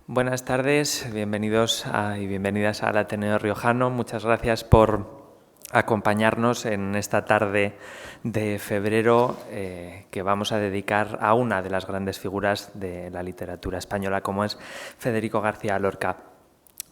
Buenas tardes, bienvenidos y bienvenidas al Ateneo Riojano. Muchas gracias por acompañarnos en esta tarde de febrero que vamos a dedicar a una de las grandes figuras de la literatura española, como es Federico García Lorca.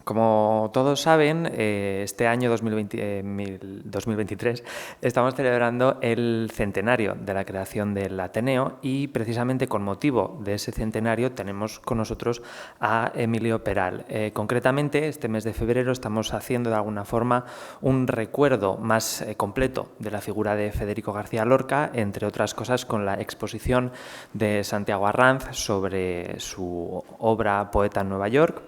Como todos saben, este año 2023 estamos celebrando el centenario de la creación del Ateneo y precisamente con motivo de ese centenario tenemos con nosotros a Emilio Peral. Concretamente, este mes de febrero estamos haciendo de alguna forma un recuerdo más completo de la figura de Federico García Lorca, entre otras cosas con la exposición de Santiago Arranz sobre su obra Poeta en Nueva York.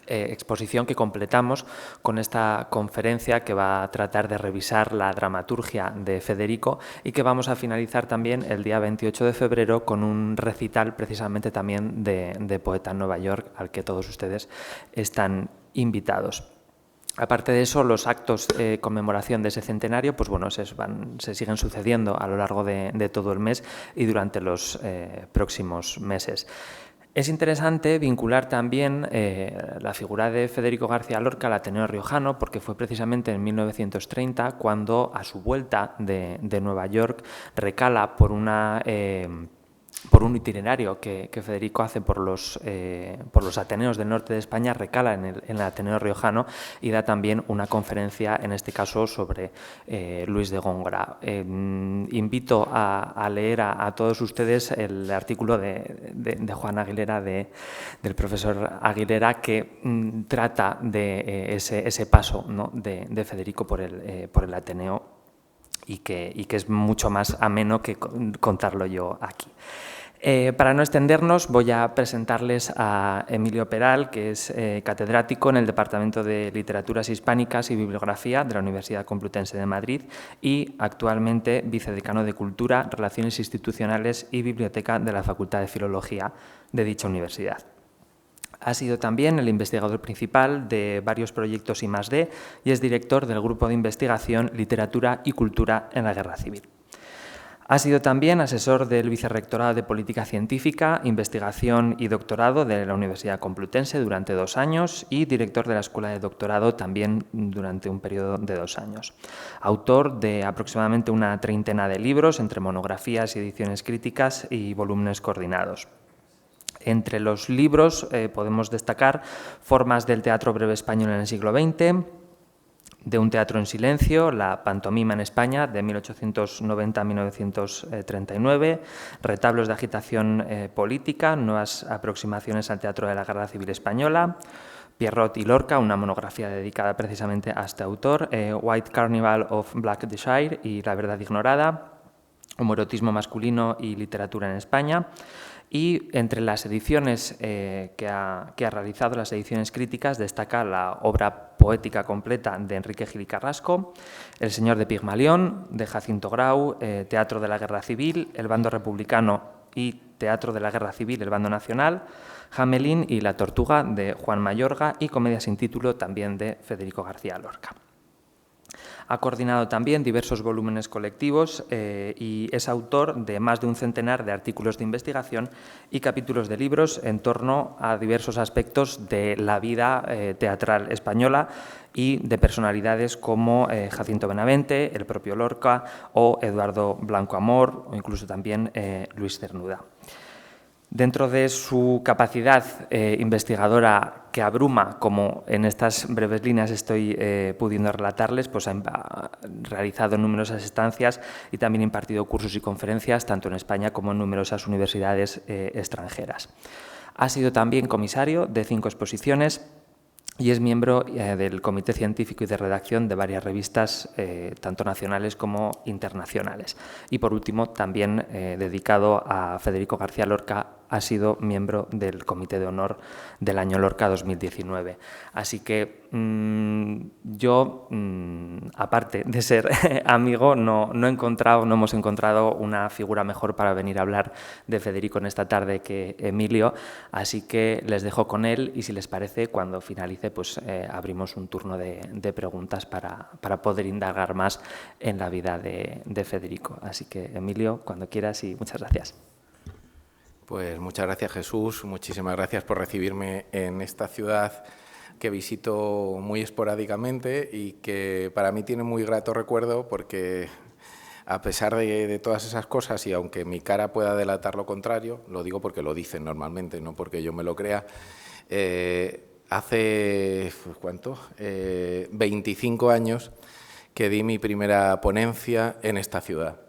Exposición que completamos con esta conferencia que va a tratar de revisar la dramaturgia de Federico y que vamos a finalizar también el día 28 de febrero con un recital precisamente también de Poeta en Nueva York al que todos ustedes están invitados. Aparte de eso, los actos de conmemoración de ese centenario pues bueno, se siguen sucediendo a lo largo de todo el mes y durante los próximos meses. Es interesante vincular también la figura de Federico García Lorca al Ateneo Riojano, porque fue precisamente en 1930 cuando, a su vuelta de Nueva York, recala por un itinerario que Federico hace por los Ateneos del norte de España, recala en el Ateneo Riojano y da también una conferencia, en este caso sobre Luis de Góngora. Invito a leer a todos ustedes el artículo de Juan Aguilera, del profesor Aguilera, que trata de ese paso, ¿no?, de Federico por el Ateneo y que es mucho más ameno que contarlo yo aquí. Para no extendernos, voy a presentarles a Emilio Peral, que es catedrático en el Departamento de Literaturas Hispánicas y Bibliografía de la Universidad Complutense de Madrid y actualmente vicedecano de Cultura, Relaciones Institucionales y Biblioteca de la Facultad de Filología de dicha universidad. Ha sido también el investigador principal de varios proyectos I+D y es director del Grupo de Investigación Literatura y Cultura en la Guerra Civil. Ha sido también asesor del Vicerrectorado de Política Científica, Investigación y Doctorado de la Universidad Complutense durante 2 años y director de la Escuela de Doctorado también durante un periodo de 2 años. Autor de aproximadamente una treintena de libros, entre monografías y ediciones críticas y volúmenes coordinados. Entre los libros podemos destacar Formas del teatro breve español en el siglo XX, De un teatro en silencio, La pantomima en España, de 1890 a 1939, Retablos de agitación política, Nuevas aproximaciones al teatro de la Guerra Civil Española, Pierrot y Lorca, una monografía dedicada precisamente a este autor, White Carnival of Blackshire y La verdad ignorada, Homoerotismo masculino y literatura en España. Y entre las ediciones que ha realizado, las ediciones críticas, destaca la obra poética completa de Enrique Gil y Carrasco, El señor de Pigmalión, de Jacinto Grau, Teatro de la Guerra Civil, El bando republicano y Teatro de la Guerra Civil, El bando nacional, Hamelin y La tortuga, de Juan Mayorga, y Comedia sin título, también de Federico García Lorca. Ha coordinado también diversos volúmenes colectivos y es autor de más de un centenar de artículos de investigación y capítulos de libros en torno a diversos aspectos de la vida teatral española y de personalidades como Jacinto Benavente, el propio Lorca o Eduardo Blanco Amor o incluso también Luis Cernuda. Dentro de su capacidad investigadora que abruma, como en estas breves líneas estoy pudiendo relatarles, pues ha realizado numerosas estancias y también impartido cursos y conferencias tanto en España como en numerosas universidades extranjeras. Ha sido también comisario de 5 exposiciones y es miembro del Comité Científico y de Redacción de varias revistas, tanto nacionales como internacionales. Y por último, también dedicado a Federico García Lorca, ha sido miembro del Comité de Honor del Año Lorca 2019. Así que yo, aparte de ser amigo, no hemos encontrado una figura mejor para venir a hablar de Federico en esta tarde que Emilio, así que les dejo con él y si les parece, cuando finalice, pues abrimos un turno de preguntas para poder indagar más en la vida de Federico. Así que, Emilio, cuando quieras y muchas gracias. Pues muchas gracias, Jesús, muchísimas gracias por recibirme en esta ciudad que visito muy esporádicamente y que para mí tiene muy grato recuerdo porque a pesar de todas esas cosas y aunque mi cara pueda delatar lo contrario, lo digo porque lo dicen normalmente, no porque yo me lo crea, hace, ¿cuánto? 25 años que di mi primera ponencia en esta ciudad.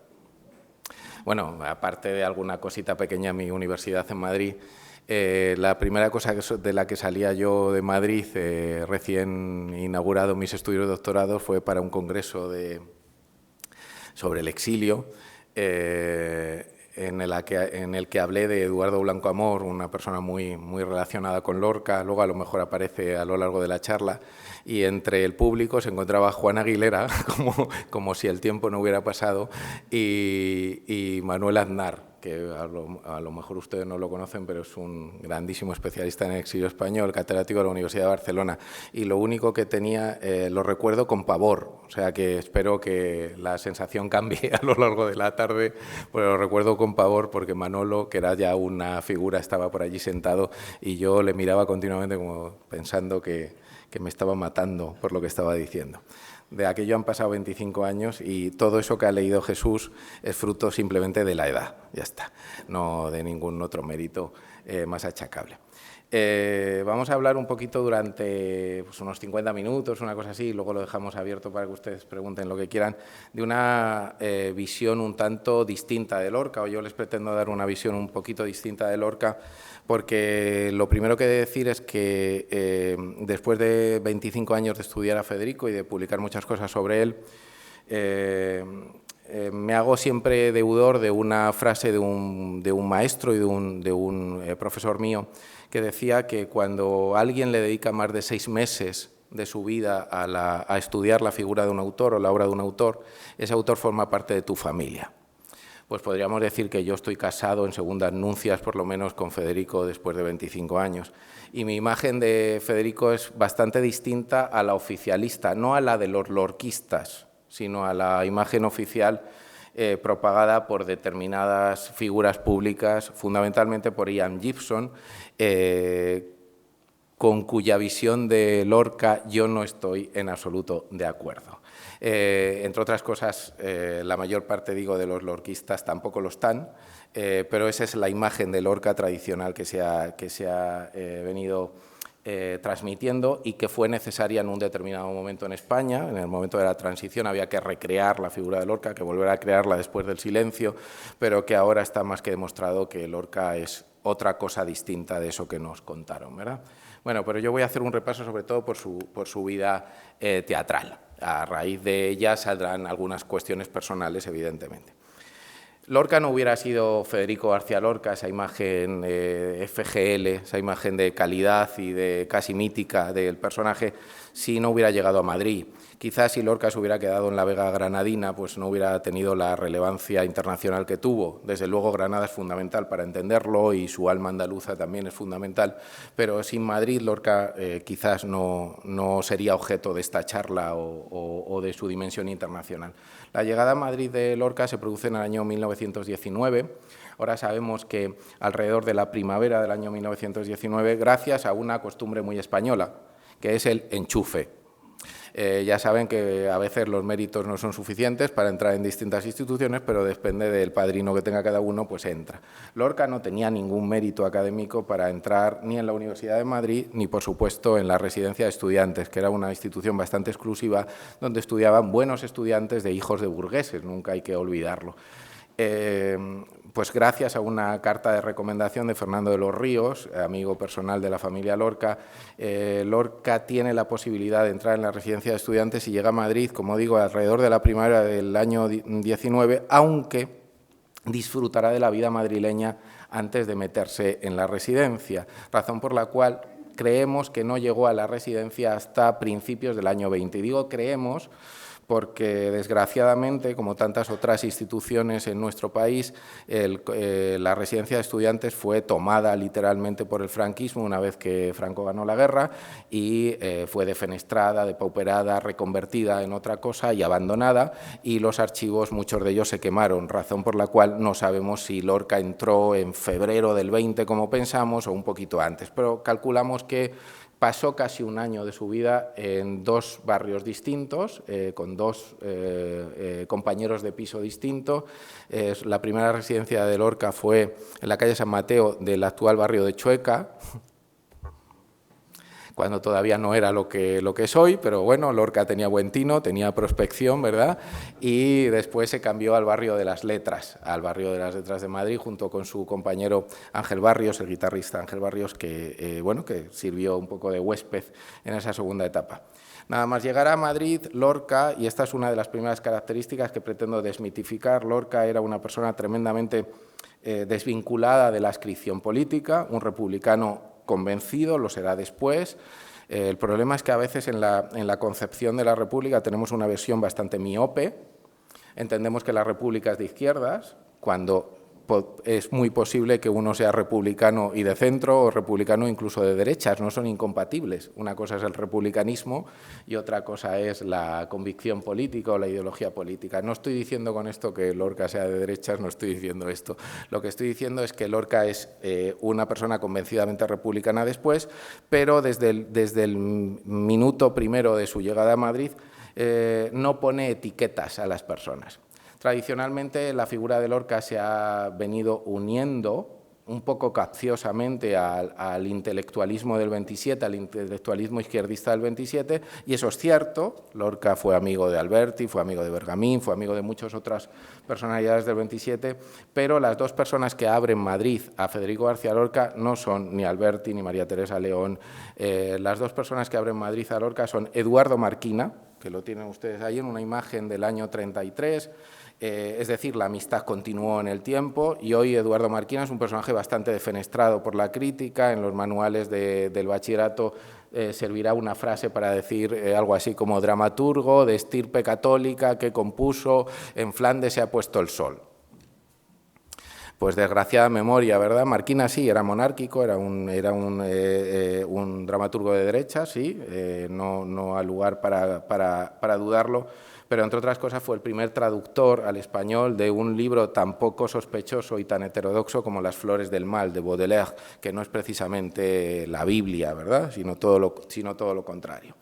Bueno, aparte de alguna cosita pequeña en mi universidad en Madrid, la primera cosa de la que salía yo de Madrid, recién inaugurado mis estudios de doctorado, fue para un congreso sobre el exilio, en el que hablé de Eduardo Blanco Amor, una persona muy relacionada con Lorca. Luego a lo mejor aparece a lo largo de la charla, y entre el público se encontraba Juan Aguilera, como si el tiempo no hubiera pasado, y Manuel Aznar, que a lo mejor ustedes no lo conocen, pero es un grandísimo especialista en el exilio español, catedrático de la Universidad de Barcelona. Y lo único que tenía, lo recuerdo con pavor, o sea que espero que la sensación cambie a lo largo de la tarde, pero lo recuerdo con pavor porque Manolo, que era ya una figura, estaba por allí sentado y yo le miraba continuamente como pensando que me estaba matando por lo que estaba diciendo. De aquello han pasado 25 años y todo eso que ha leído Jesús es fruto simplemente de la edad, ya está, no de ningún otro mérito más achacable. Vamos a hablar un poquito durante unos 50 minutos, una cosa así, y luego lo dejamos abierto para que ustedes pregunten lo que quieran, de una visión un tanto distinta de Lorca, o yo les pretendo dar una visión un poquito distinta de Lorca, porque lo primero que he de decir es que después de 25 años de estudiar a Federico y de publicar muchas cosas sobre él, me hago siempre deudor de una frase de un maestro y de un profesor mío que decía que cuando alguien le dedica más de 6 meses de su vida a estudiar la figura de un autor o la obra de un autor, ese autor forma parte de tu familia. Pues podríamos decir que yo estoy casado en segundas nupcias, por lo menos, con Federico después de 25 años. Y mi imagen de Federico es bastante distinta a la oficialista, no a la de los lorquistas, sino a la imagen oficial propagada por determinadas figuras públicas, fundamentalmente por Ian Gibson, con cuya visión de Lorca yo no estoy en absoluto de acuerdo. Entre otras cosas, la mayor parte, digo, de los lorquistas tampoco lo están, pero esa es la imagen de Lorca tradicional que se ha venido transmitiendo y que fue necesaria en un determinado momento en España. En el momento de la transición había que recrear la figura de Lorca, que volver a crearla después del silencio, pero que ahora está más que demostrado que Lorca es otra cosa distinta de eso que nos contaron, ¿verdad? Bueno, pero yo voy a hacer un repaso sobre todo por su vida teatral. A raíz de ella saldrán algunas cuestiones personales, evidentemente. Lorca no hubiera sido Federico García Lorca, esa imagen FGL, esa imagen de calidad y de casi mítica del personaje, si no hubiera llegado a Madrid. Quizás si Lorca se hubiera quedado en la Vega granadina, pues no hubiera tenido la relevancia internacional que tuvo. Desde luego Granada es fundamental para entenderlo y su alma andaluza también es fundamental, pero sin Madrid Lorca quizás no sería objeto de esta charla o de su dimensión internacional. La llegada a Madrid de Lorca se produce en el año 1919. Ahora sabemos que alrededor de la primavera del año 1919, gracias a una costumbre muy española, que es el enchufe. Ya saben que a veces los méritos no son suficientes para entrar en distintas instituciones, pero depende del padrino que tenga cada uno, pues entra. Lorca no tenía ningún mérito académico para entrar ni en la Universidad de Madrid, ni por supuesto en la Residencia de Estudiantes, que era una institución bastante exclusiva donde estudiaban buenos estudiantes de hijos de burgueses, nunca hay que olvidarlo. Pues gracias a una carta de recomendación de Fernando de los Ríos, amigo personal de la familia Lorca, Lorca tiene la posibilidad de entrar en la residencia de estudiantes y llega a Madrid, como digo, alrededor de la primavera del año 19, aunque disfrutará de la vida madrileña antes de meterse en la residencia, razón por la cual creemos que no llegó a la residencia hasta principios del año 20. Y digo creemos porque desgraciadamente, como tantas otras instituciones en nuestro país, la residencia de estudiantes fue tomada literalmente por el franquismo una vez que Franco ganó la guerra y fue defenestrada, depauperada, reconvertida en otra cosa y abandonada, y los archivos, muchos de ellos se quemaron, razón por la cual no sabemos si Lorca entró en febrero del 20 como pensamos o un poquito antes, pero calculamos que pasó casi un año de su vida en 2 barrios distintos, con 2 compañeros de piso distintos. La primera residencia de Lorca fue en la calle San Mateo del actual barrio de Chueca, cuando todavía no era lo que es hoy, pero bueno, Lorca tenía buen tino, tenía prospección, ¿verdad? Y después se cambió al barrio de las Letras, de Madrid, junto con su compañero Ángel Barrios, el guitarrista Ángel Barrios, que, bueno, que sirvió un poco de huésped en esa segunda etapa. Nada más llegar a Madrid, Lorca, y esta es una de las primeras características que pretendo desmitificar, Lorca era una persona tremendamente desvinculada de la adscripción política, un republicano convencido, lo será después. El problema es que a veces en la concepción de la República tenemos una versión bastante miope. Entendemos que la República es de izquierdas, cuando es muy posible que uno sea republicano y de centro o republicano incluso de derechas, no son incompatibles. Una cosa es el republicanismo y otra cosa es la convicción política o la ideología política. No estoy diciendo con esto que Lorca sea de derechas, no estoy diciendo esto. Lo que estoy diciendo es que Lorca es una persona convencidamente republicana después, pero desde el minuto primero de su llegada a Madrid no pone etiquetas a las personas. Tradicionalmente la figura de Lorca se ha venido uniendo un poco capciosamente al intelectualismo del 27, al intelectualismo izquierdista del 27, y eso es cierto. Lorca fue amigo de Alberti, fue amigo de Bergamín, fue amigo de muchas otras personalidades del 27, pero las 2 personas que abren Madrid a Federico García Lorca no son ni Alberti ni María Teresa León. Las 2 personas que abren Madrid a Lorca son Eduardo Marquina, que lo tienen ustedes ahí en una imagen del año 33, es decir, la amistad continuó en el tiempo y hoy Eduardo Marquina es un personaje bastante defenestrado por la crítica. En los manuales del bachillerato servirá una frase para decir algo así como dramaturgo de estirpe católica que compuso En Flandes se ha puesto el sol. Pues desgraciada memoria, ¿verdad? Marquina sí, era monárquico, era un dramaturgo de derecha, sí, no hay lugar para dudarlo, pero entre otras cosas fue el primer traductor al español de un libro tan poco sospechoso y tan heterodoxo como Las flores del mal, de Baudelaire, que no es precisamente la Biblia, ¿verdad?, sino todo lo contrario.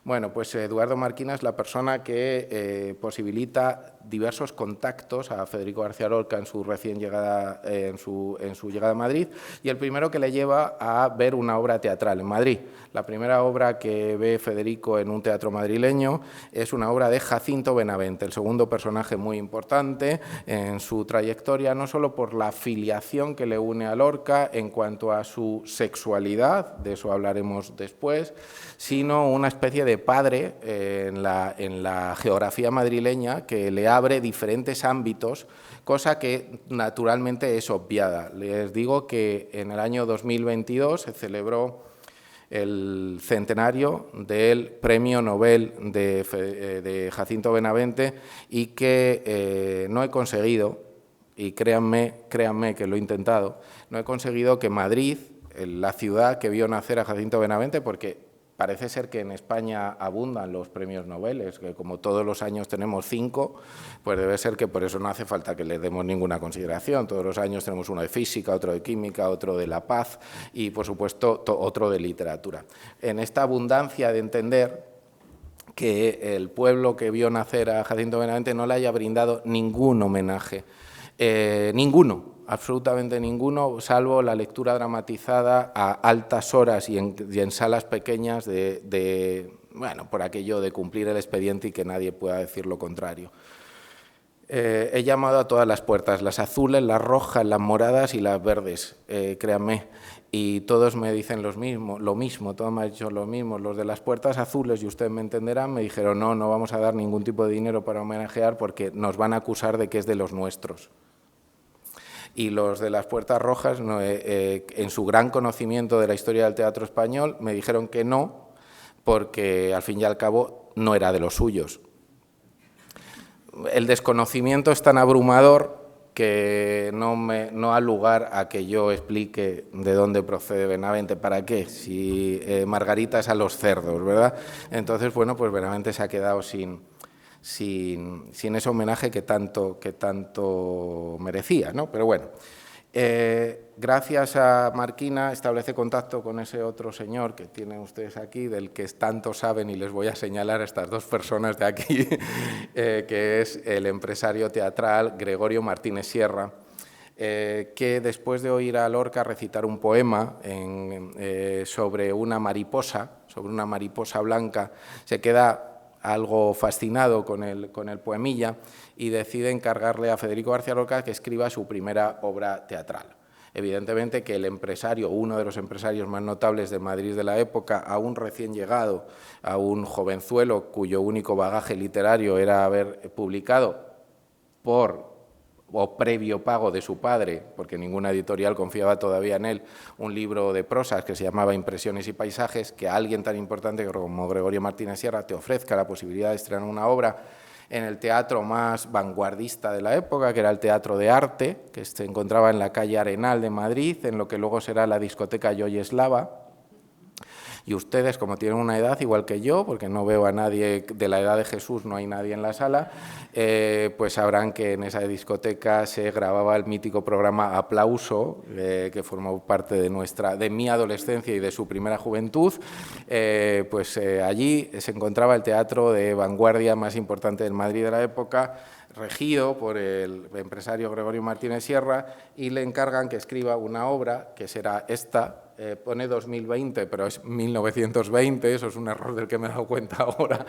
Bueno, pues Eduardo Marquina es la persona que posibilita diversos contactos a Federico García Lorca en su recién llegada, en su llegada a Madrid, y el primero que le lleva a ver una obra teatral en Madrid. La primera obra que ve Federico en un teatro madrileño es una obra de Jacinto Benavente, el segundo personaje muy importante en su trayectoria, no solo por la filiación que le une a Lorca en cuanto a su sexualidad, de eso hablaremos después, sino una especie de padre en la geografía madrileña que le abre diferentes ámbitos, cosa que naturalmente es obviada. Les digo que en el año 2022 se celebró el centenario del Premio Nobel de Jacinto Benavente y que no he conseguido, y créanme que lo he intentado, no he conseguido que Madrid, la ciudad que vio nacer a Jacinto Benavente, porque parece ser que en España abundan los premios Nobel, que como todos los años tenemos 5, pues debe ser que por eso no hace falta que le demos ninguna consideración. Todos los años tenemos uno de física, otro de química, otro de la paz y, por supuesto, otro de literatura. En esta abundancia de entender que el pueblo que vio nacer a Jacinto Benavente no le haya brindado ningún homenaje, ninguno. Absolutamente ninguno, salvo la lectura dramatizada a altas horas y en salas pequeñas bueno, por aquello de cumplir el expediente y que nadie pueda decir lo contrario. He llamado a todas las puertas, las azules, las rojas, las moradas y las verdes, créanme, y todos me dicen lo mismo, todos me han dicho lo mismo. Los de las puertas azules, y ustedes me entenderán, me dijeron no vamos a dar ningún tipo de dinero para homenajear porque nos van a acusar de que es de los nuestros. Y los de las puertas rojas, en su gran conocimiento de la historia del teatro español, me dijeron que no, porque al fin y al cabo no era de los suyos. el desconocimiento es tan abrumador que no ha lugar a que yo explique de dónde procede Benavente, para qué, si Margarita es a los cerdos, ¿verdad? Entonces, bueno, pues Benavente se ha quedado sin ese homenaje que tanto merecía, ¿no? Pero bueno, gracias a Marquina establece contacto con ese otro señor que tienen ustedes aquí, del que tanto saben, y les voy a señalar a estas dos personas de aquí, que es el empresario teatral Gregorio Martínez Sierra, que después de oír a Lorca recitar un poema sobre una mariposa blanca, se queda algo fascinado con el poemilla y decide encargarle a Federico García Lorca que escriba su primera obra teatral. Evidentemente que el empresario, uno de los empresarios más notables de Madrid de la época, a un recién llegado, a un jovenzuelo cuyo único bagaje literario era haber publicado previo pago de su padre, porque ninguna editorial confiaba todavía en él, un libro de prosas que se llamaba Impresiones y Paisajes, que a alguien tan importante como Gregorio Martínez Sierra te ofrezca la posibilidad de estrenar una obra en el teatro más vanguardista de la época, que era el Teatro de Arte, que se encontraba en la calle Arenal de Madrid, en lo que luego será la discoteca Yoyeslava. Y ustedes, como tienen una edad igual que yo, porque no veo a nadie de la edad de Jesús, no hay nadie en la sala, pues sabrán que en esa discoteca se grababa el mítico programa Aplauso, que formó parte de mi adolescencia y de su primera juventud. Allí se encontraba el teatro de vanguardia más importante del Madrid de la época, regido por el empresario Gregorio Martínez Sierra, y le encargan que escriba una obra que será esta. Pone 2020, pero es 1920, eso es un error del que me he dado cuenta ahora,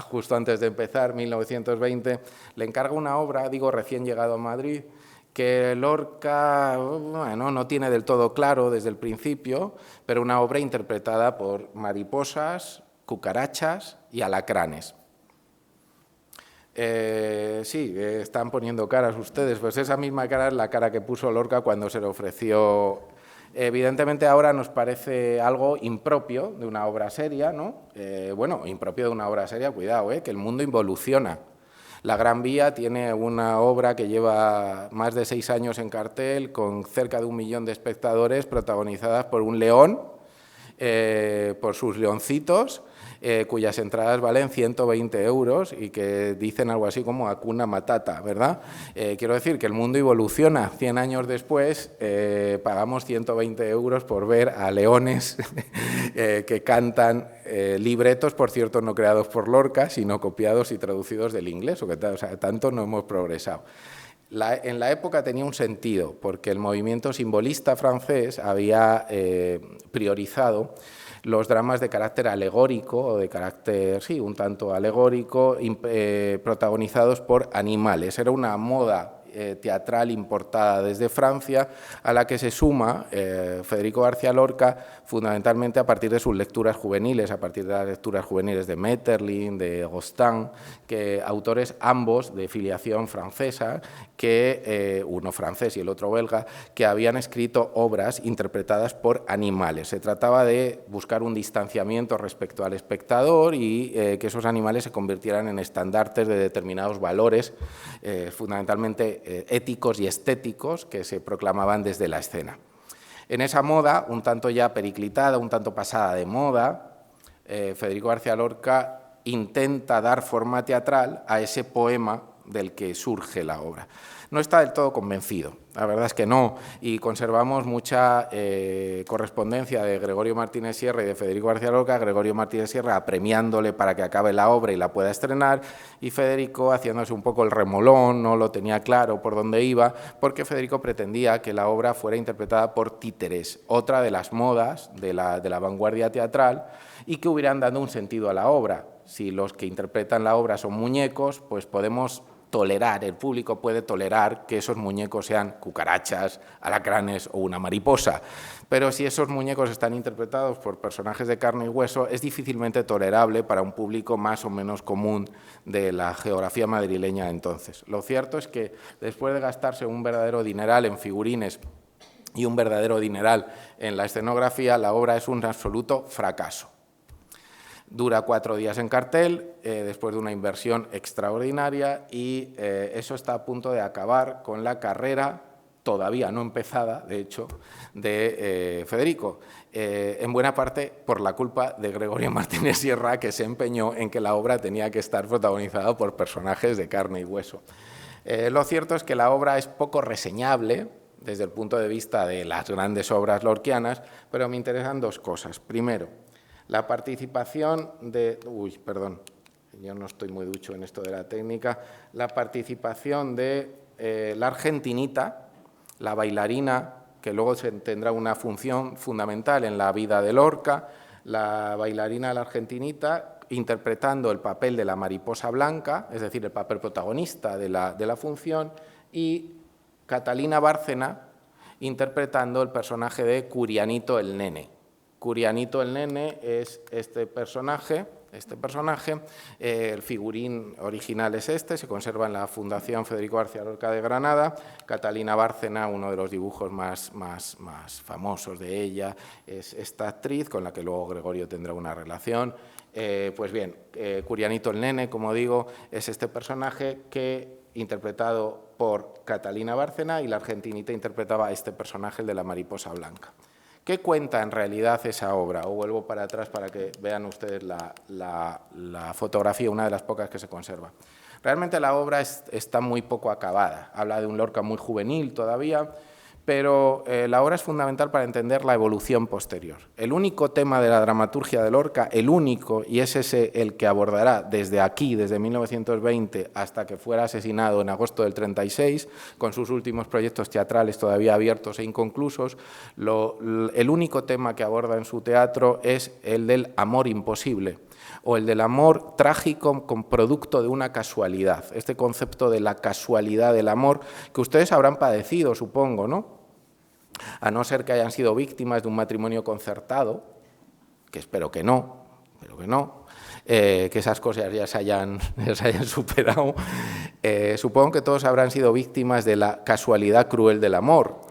justo antes de empezar, 1920. Le encarga una obra, digo, recién llegado a Madrid, que Lorca, bueno, no tiene del todo claro desde el principio, pero una obra interpretada por mariposas, cucarachas y alacranes. Sí, están poniendo caras ustedes, pues esa misma cara es la cara que puso Lorca cuando se le ofreció. Evidentemente ahora nos parece algo impropio de una obra seria, ¿no? Bueno, impropio de una obra seria, cuidado, que el mundo involuciona. La Gran Vía tiene una obra que lleva más de 6 años en cartel, con cerca de 1 millón de espectadores, protagonizadas por un león, por sus leoncitos, cuyas entradas valen 120 euros y que dicen algo así como Hakuna Matata, ¿verdad? Quiero decir que el mundo evoluciona. 100 años después pagamos 120 euros por ver a leones que cantan libretos, por cierto, no creados por Lorca, sino copiados y traducidos del inglés, o sea, tanto no hemos progresado. En la época tenía un sentido, porque el movimiento simbolista francés había priorizado los dramas de carácter alegórico, o de carácter, sí, un tanto alegórico, protagonizados por animales. Era una moda teatral importada desde Francia, a la que se suma Federico García Lorca, fundamentalmente a partir de sus lecturas juveniles, a partir de las lecturas juveniles de Maeterlinck, de Rostand, autores ambos de filiación francesa, uno francés y el otro belga, que habían escrito obras interpretadas por animales. Se trataba de buscar un distanciamiento respecto al espectador y que esos animales se convirtieran en estandartes de determinados valores, fundamentalmente éticos y estéticos, que se proclamaban desde la escena. En esa moda, un tanto ya periclitada, un tanto pasada de moda, Federico García Lorca intenta dar forma teatral a ese poema del que surge la obra. No está del todo convencido, la verdad es que no, y conservamos mucha correspondencia de Gregorio Martínez Sierra y de Federico García Lorca, Gregorio Martínez Sierra apremiándole para que acabe la obra y la pueda estrenar, y Federico haciéndose un poco el remolón, no lo tenía claro por dónde iba, porque Federico pretendía que la obra fuera interpretada por títeres, otra de las modas de la vanguardia teatral, y que hubieran dado un sentido a la obra. Si los que interpretan la obra son muñecos, pues podemos tolerar, el público puede tolerar que esos muñecos sean cucarachas, alacranes o una mariposa. Pero si esos muñecos están interpretados por personajes de carne y hueso, es difícilmente tolerable para un público más o menos común de la geografía madrileña entonces. Lo cierto es que después de gastarse un verdadero dineral en figurines y un verdadero dineral en la escenografía, la obra es un absoluto fracaso. Dura 4 días en cartel, después de una inversión extraordinaria, y eso está a punto de acabar con la carrera, todavía no empezada, de hecho, de Federico, en buena parte por la culpa de Gregorio Martínez Sierra, que se empeñó en que la obra tenía que estar protagonizada por personajes de carne y hueso. Lo cierto es que la obra es poco reseñable desde el punto de vista de las grandes obras lorquianas, pero me interesan dos cosas. Primero, la participación de... perdón, yo no estoy muy ducho en esto de la técnica. La participación de la argentinita, la bailarina, que luego tendrá una función fundamental en la vida de Lorca, la bailarina, la argentinita, interpretando el papel de la mariposa blanca, es decir, el papel protagonista de la función, y Catalina Bárcena interpretando el personaje de Curianito el Nene. Curianito el Nene es este personaje, el figurín original es este, se conserva en la Fundación Federico García Lorca de Granada. Catalina Bárcena, uno de los dibujos más famosos de ella, es esta actriz con la que luego Gregorio tendrá una relación. Pues bien, Curianito el Nene, como digo, es este personaje que, interpretado por Catalina Bárcena, y la argentinita interpretaba a este personaje, el de la mariposa blanca. ¿Qué cuenta en realidad esa obra? O vuelvo para atrás para que vean ustedes la fotografía, una de las pocas que se conserva. Realmente la obra está muy poco acabada. Habla de un Lorca muy juvenil todavía, pero la obra es fundamental para entender la evolución posterior. El único tema de la dramaturgia de Lorca, el único, y es ese el que abordará desde aquí, desde 1920, hasta que fuera asesinado en agosto del 36, con sus últimos proyectos teatrales todavía abiertos e inconclusos, el único tema que aborda en su teatro es el del amor imposible, o el del amor trágico con producto de una casualidad, este concepto de la casualidad del amor que ustedes habrán padecido, supongo, ¿no? A no ser que hayan sido víctimas de un matrimonio concertado, que espero que no, que esas cosas ya se hayan superado. Supongo que todos habrán sido víctimas de la casualidad cruel del amor,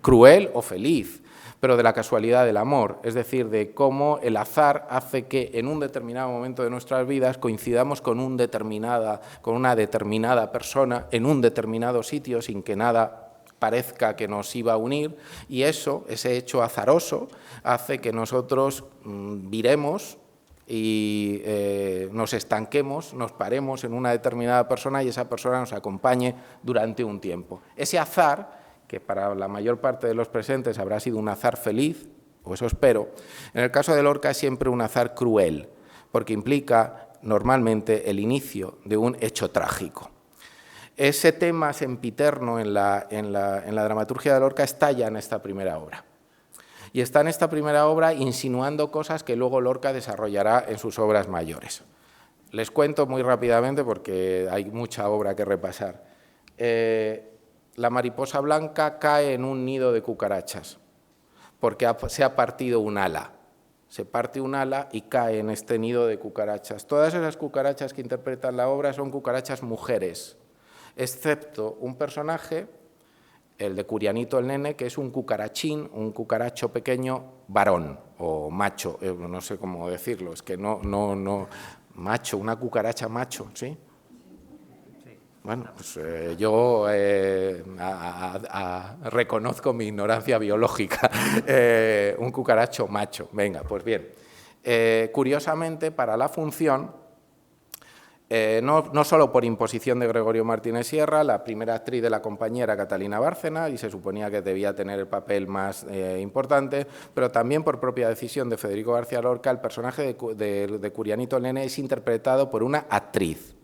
cruel o feliz, pero de la casualidad del amor, es decir, de cómo el azar hace que en un determinado momento de nuestras vidas coincidamos con una determinada persona en un determinado sitio sin que nada parezca que nos iba a unir, y ese hecho azaroso hace que nosotros viremos y nos estanquemos, nos paremos en una determinada persona y esa persona nos acompañe durante un tiempo. Ese azar, que para la mayor parte de los presentes habrá sido un azar feliz, o eso espero, en el caso de Lorca es siempre un azar cruel, porque implica normalmente el inicio de un hecho trágico. Ese tema sempiterno en la dramaturgia de Lorca está ya en esta primera obra. Y está en esta primera obra insinuando cosas que luego Lorca desarrollará en sus obras mayores. Les cuento muy rápidamente porque hay mucha obra que repasar. La mariposa blanca cae en un nido de cucarachas porque se ha partido un ala. Se parte un ala y cae en este nido de cucarachas. Todas esas cucarachas que interpretan la obra son cucarachas mujeres, excepto un personaje, el de Curianito el Nene, que es un cucarachín, un cucaracho pequeño varón o macho, no sé cómo decirlo, es que no, macho, una cucaracha macho, ¿sí? Bueno, pues yo reconozco mi ignorancia biológica, un cucaracho macho. Venga, pues bien. Curiosamente, para la función, no solo por imposición de Gregorio Martínez Sierra, la primera actriz de la compañía era Catalina Bárcena y se suponía que debía tener el papel más importante, pero también por propia decisión de Federico García Lorca, el personaje de Curianito el Nene es interpretado por una actriz,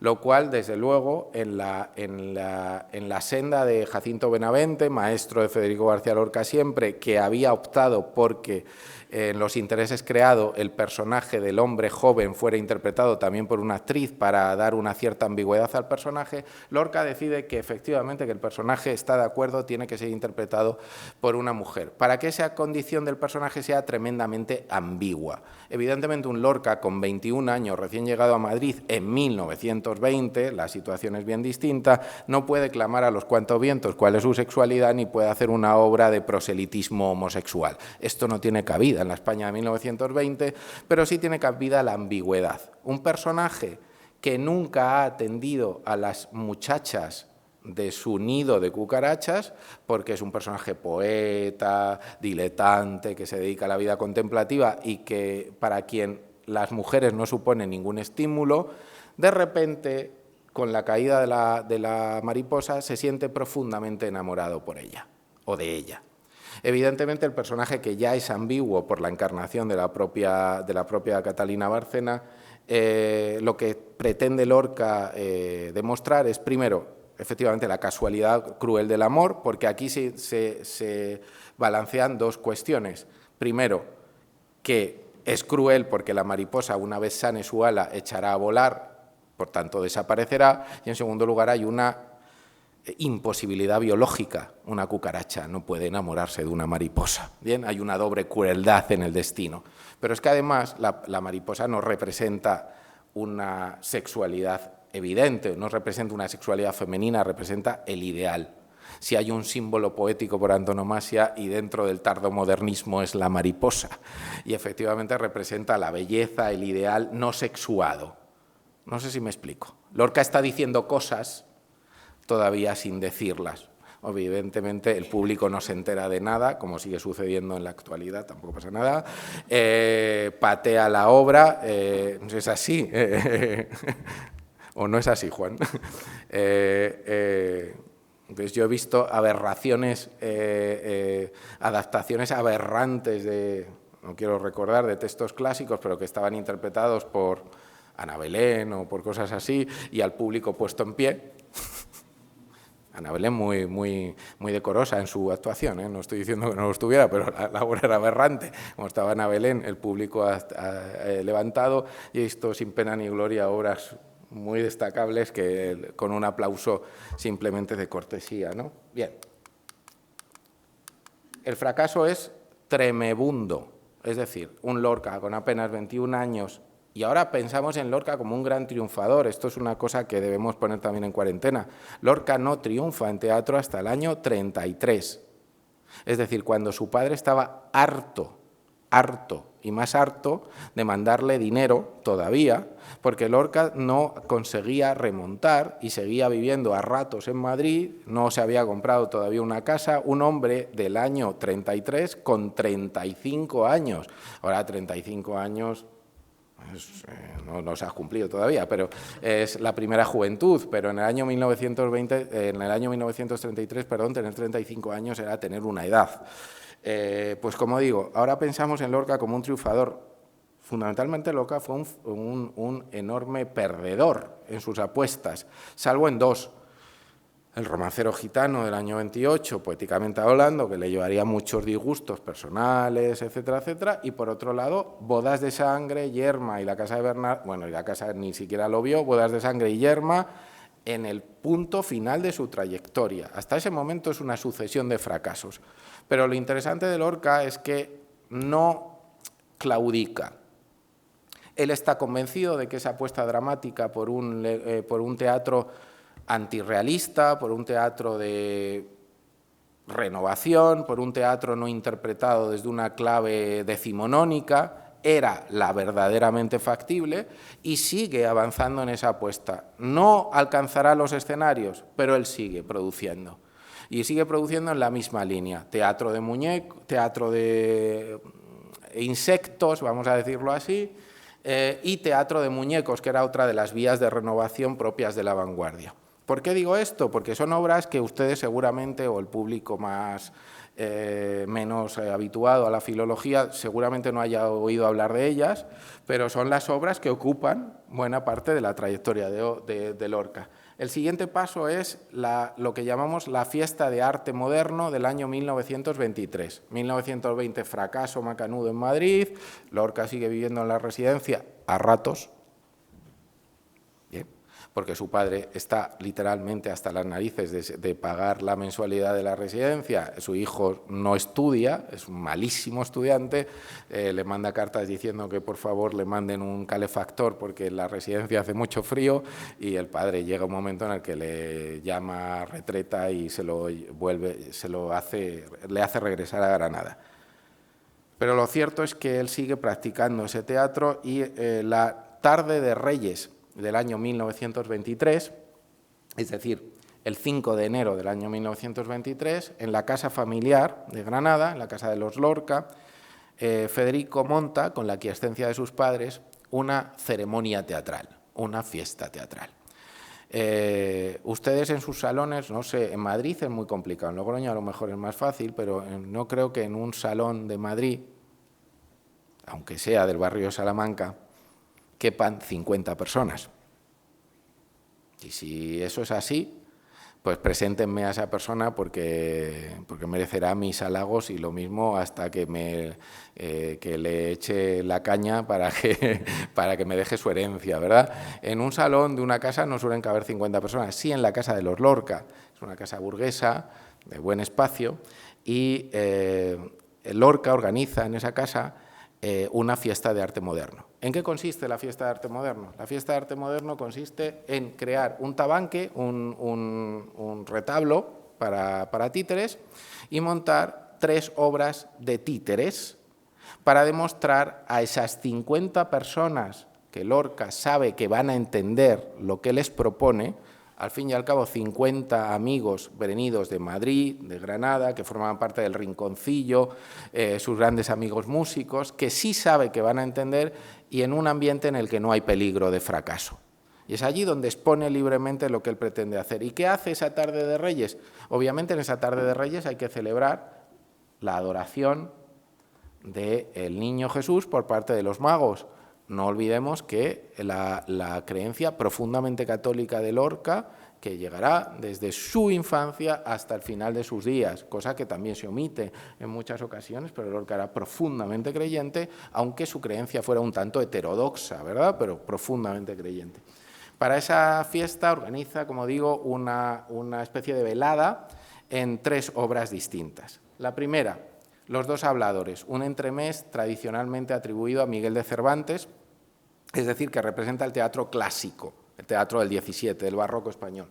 lo cual, desde luego, en la senda de Jacinto Benavente, maestro de Federico García Lorca siempre, que había optado porque en Los intereses creado el personaje del hombre joven fuera interpretado también por una actriz para dar una cierta ambigüedad al personaje, Lorca decide que efectivamente que el personaje está de acuerdo, tiene que ser interpretado por una mujer, para que esa condición del personaje sea tremendamente ambigua. Evidentemente un Lorca con 21 años, recién llegado a Madrid en 1920, 1920 la situación es bien distinta, no puede clamar a los cuatro vientos cuál es su sexualidad ni puede hacer una obra de proselitismo homosexual. Esto no tiene cabida en la España de 1920, pero sí tiene cabida la ambigüedad. Un personaje que nunca ha atendido a las muchachas de su nido de cucarachas, porque es un personaje poeta, diletante, que se dedica a la vida contemplativa y que para quien las mujeres no suponen ningún estímulo, de repente, con la caída de la mariposa, se siente profundamente enamorado por ella o de ella. Evidentemente, el personaje, que ya es ambiguo por la encarnación de la propia Catalina Bárcena, lo que pretende Lorca demostrar es, primero, efectivamente, la casualidad cruel del amor, porque aquí se balancean dos cuestiones. Primero, que es cruel porque la mariposa, una vez sane su ala, echará a volar, por tanto desaparecerá, y en segundo lugar hay una imposibilidad biológica. Una cucaracha no puede enamorarse de una mariposa. Bien, hay una doble crueldad en el destino. Pero es que además la mariposa no representa una sexualidad evidente, no representa una sexualidad femenina, representa el ideal. Si hay un símbolo poético por antonomasia y dentro del tardomodernismo es la mariposa, y efectivamente representa la belleza, el ideal no sexuado. No sé si me explico. Lorca está diciendo cosas todavía sin decirlas. Evidentemente el público no se entera de nada, como sigue sucediendo en la actualidad, tampoco pasa nada. Patea la obra, es así. ¿O no es así, Juan? Entonces yo he visto aberraciones, adaptaciones aberrantes de, no quiero recordar, de textos clásicos, pero que estaban interpretados por Ana Belén o por cosas así, y al público puesto en pie. Ana Belén muy decorosa en su actuación, ¿eh? No estoy diciendo que no lo estuviera, pero la obra era aberrante. Como estaba Ana Belén, el público levantado, y he visto sin pena ni gloria obras muy destacables que con un aplauso simplemente de cortesía, ¿no? Bien. El fracaso es tremebundo, es decir, un Lorca con apenas 21 años, y ahora pensamos en Lorca como un gran triunfador. Esto es una cosa que debemos poner también en cuarentena. Lorca no triunfa en teatro hasta el año 33, es decir, cuando su padre estaba harto y más harto de mandarle dinero todavía, porque Lorca no conseguía remontar y seguía viviendo a ratos en Madrid, no se había comprado todavía una casa, un hombre del año 33 con 35 años. Ahora 35 años no se ha cumplido todavía, pero es la primera juventud, pero en el año 1933, tener 35 años era tener una edad. Pues como digo, ahora pensamos en Lorca como un triunfador. Fundamentalmente Lorca fue un enorme perdedor en sus apuestas, salvo en dos. El romancero gitano del año 28, poéticamente hablando, que le llevaría muchos disgustos personales, etcétera, etcétera, y por otro lado, Bodas de sangre, Yerma y la casa de Bernard, bueno, y la casa ni siquiera lo vio, Bodas de sangre y Yerma, en el punto final de su trayectoria. Hasta ese momento es una sucesión de fracasos. Pero lo interesante de Lorca es que no claudica. Él está convencido de que esa apuesta dramática por un teatro antirrealista, por un teatro de renovación, por un teatro no interpretado desde una clave decimonónica, era la verdaderamente factible y sigue avanzando en esa apuesta. No alcanzará los escenarios, pero él sigue produciendo. Y sigue produciendo en la misma línea, teatro de muñecos, teatro de insectos, vamos a decirlo así, y teatro de muñecos, que era otra de las vías de renovación propias de la vanguardia. ¿Por qué digo esto? Porque son obras que ustedes seguramente, o el público menos habituado a la filología, seguramente no haya oído hablar de ellas, pero son las obras que ocupan buena parte de la trayectoria de Lorca. El siguiente paso es lo que llamamos la Fiesta de Arte Moderno del año 1923. 1920, fracaso macanudo en Madrid, Lorca sigue viviendo en la residencia a ratos. Bien. porque su padre está literalmente hasta las narices de pagar la mensualidad de la residencia. Su hijo no estudia, es un malísimo estudiante, le manda cartas diciendo que por favor le manden un calefactor porque en la residencia hace mucho frío, y el padre llega un momento en el que le llama a retreta y le hace regresar a Granada. Pero lo cierto es que él sigue practicando ese teatro, y la tarde de Reyes del año 1923, es decir, el 5 de enero del año 1923, en la casa familiar de Granada, en la casa de los Lorca, Federico monta, con la aquiescencia de sus padres, una ceremonia teatral, una fiesta teatral. Ustedes en sus salones, no sé, en Madrid es muy complicado, en Logroño a lo mejor es más fácil, pero no creo que en un salón de Madrid, aunque sea del barrio de Salamanca, quepan 50 personas. Y si eso es así, pues preséntenme a esa persona porque merecerá mis halagos, y lo mismo hasta que le eche la caña para que me deje su herencia, ¿verdad? En un salón de una casa no suelen caber 50 personas, sí en la casa de los Lorca, es una casa burguesa, de buen espacio, y Lorca organiza en esa casa una fiesta de arte moderno. ¿En qué consiste la fiesta de arte moderno? La fiesta de arte moderno consiste en crear un tabanque, un retablo para títeres, y montar 3 obras de títeres para demostrar a esas 50 personas que Lorca sabe que van a entender lo que les propone. Al fin y al cabo, 50 amigos venidos de Madrid, de Granada, que formaban parte del Rinconcillo, sus grandes amigos músicos, que sí sabe que van a entender, y en un ambiente en el que no hay peligro de fracaso. Y es allí donde expone libremente lo que él pretende hacer. ¿Y qué hace esa tarde de Reyes? Obviamente en esa tarde de Reyes hay que celebrar la adoración del niño Jesús por parte de los magos. No olvidemos que la creencia profundamente católica de Lorca, que llegará desde su infancia hasta el final de sus días, cosa que también se omite en muchas ocasiones, pero Lorca era profundamente creyente, aunque su creencia fuera un tanto heterodoxa, ¿verdad?, pero profundamente creyente. Para esa fiesta organiza, como digo, una especie de velada en 3 obras distintas. La primera, Los 2 habladores, un entremés tradicionalmente atribuido a Miguel de Cervantes, es decir, que representa el teatro clásico, el teatro del XVII, del barroco español.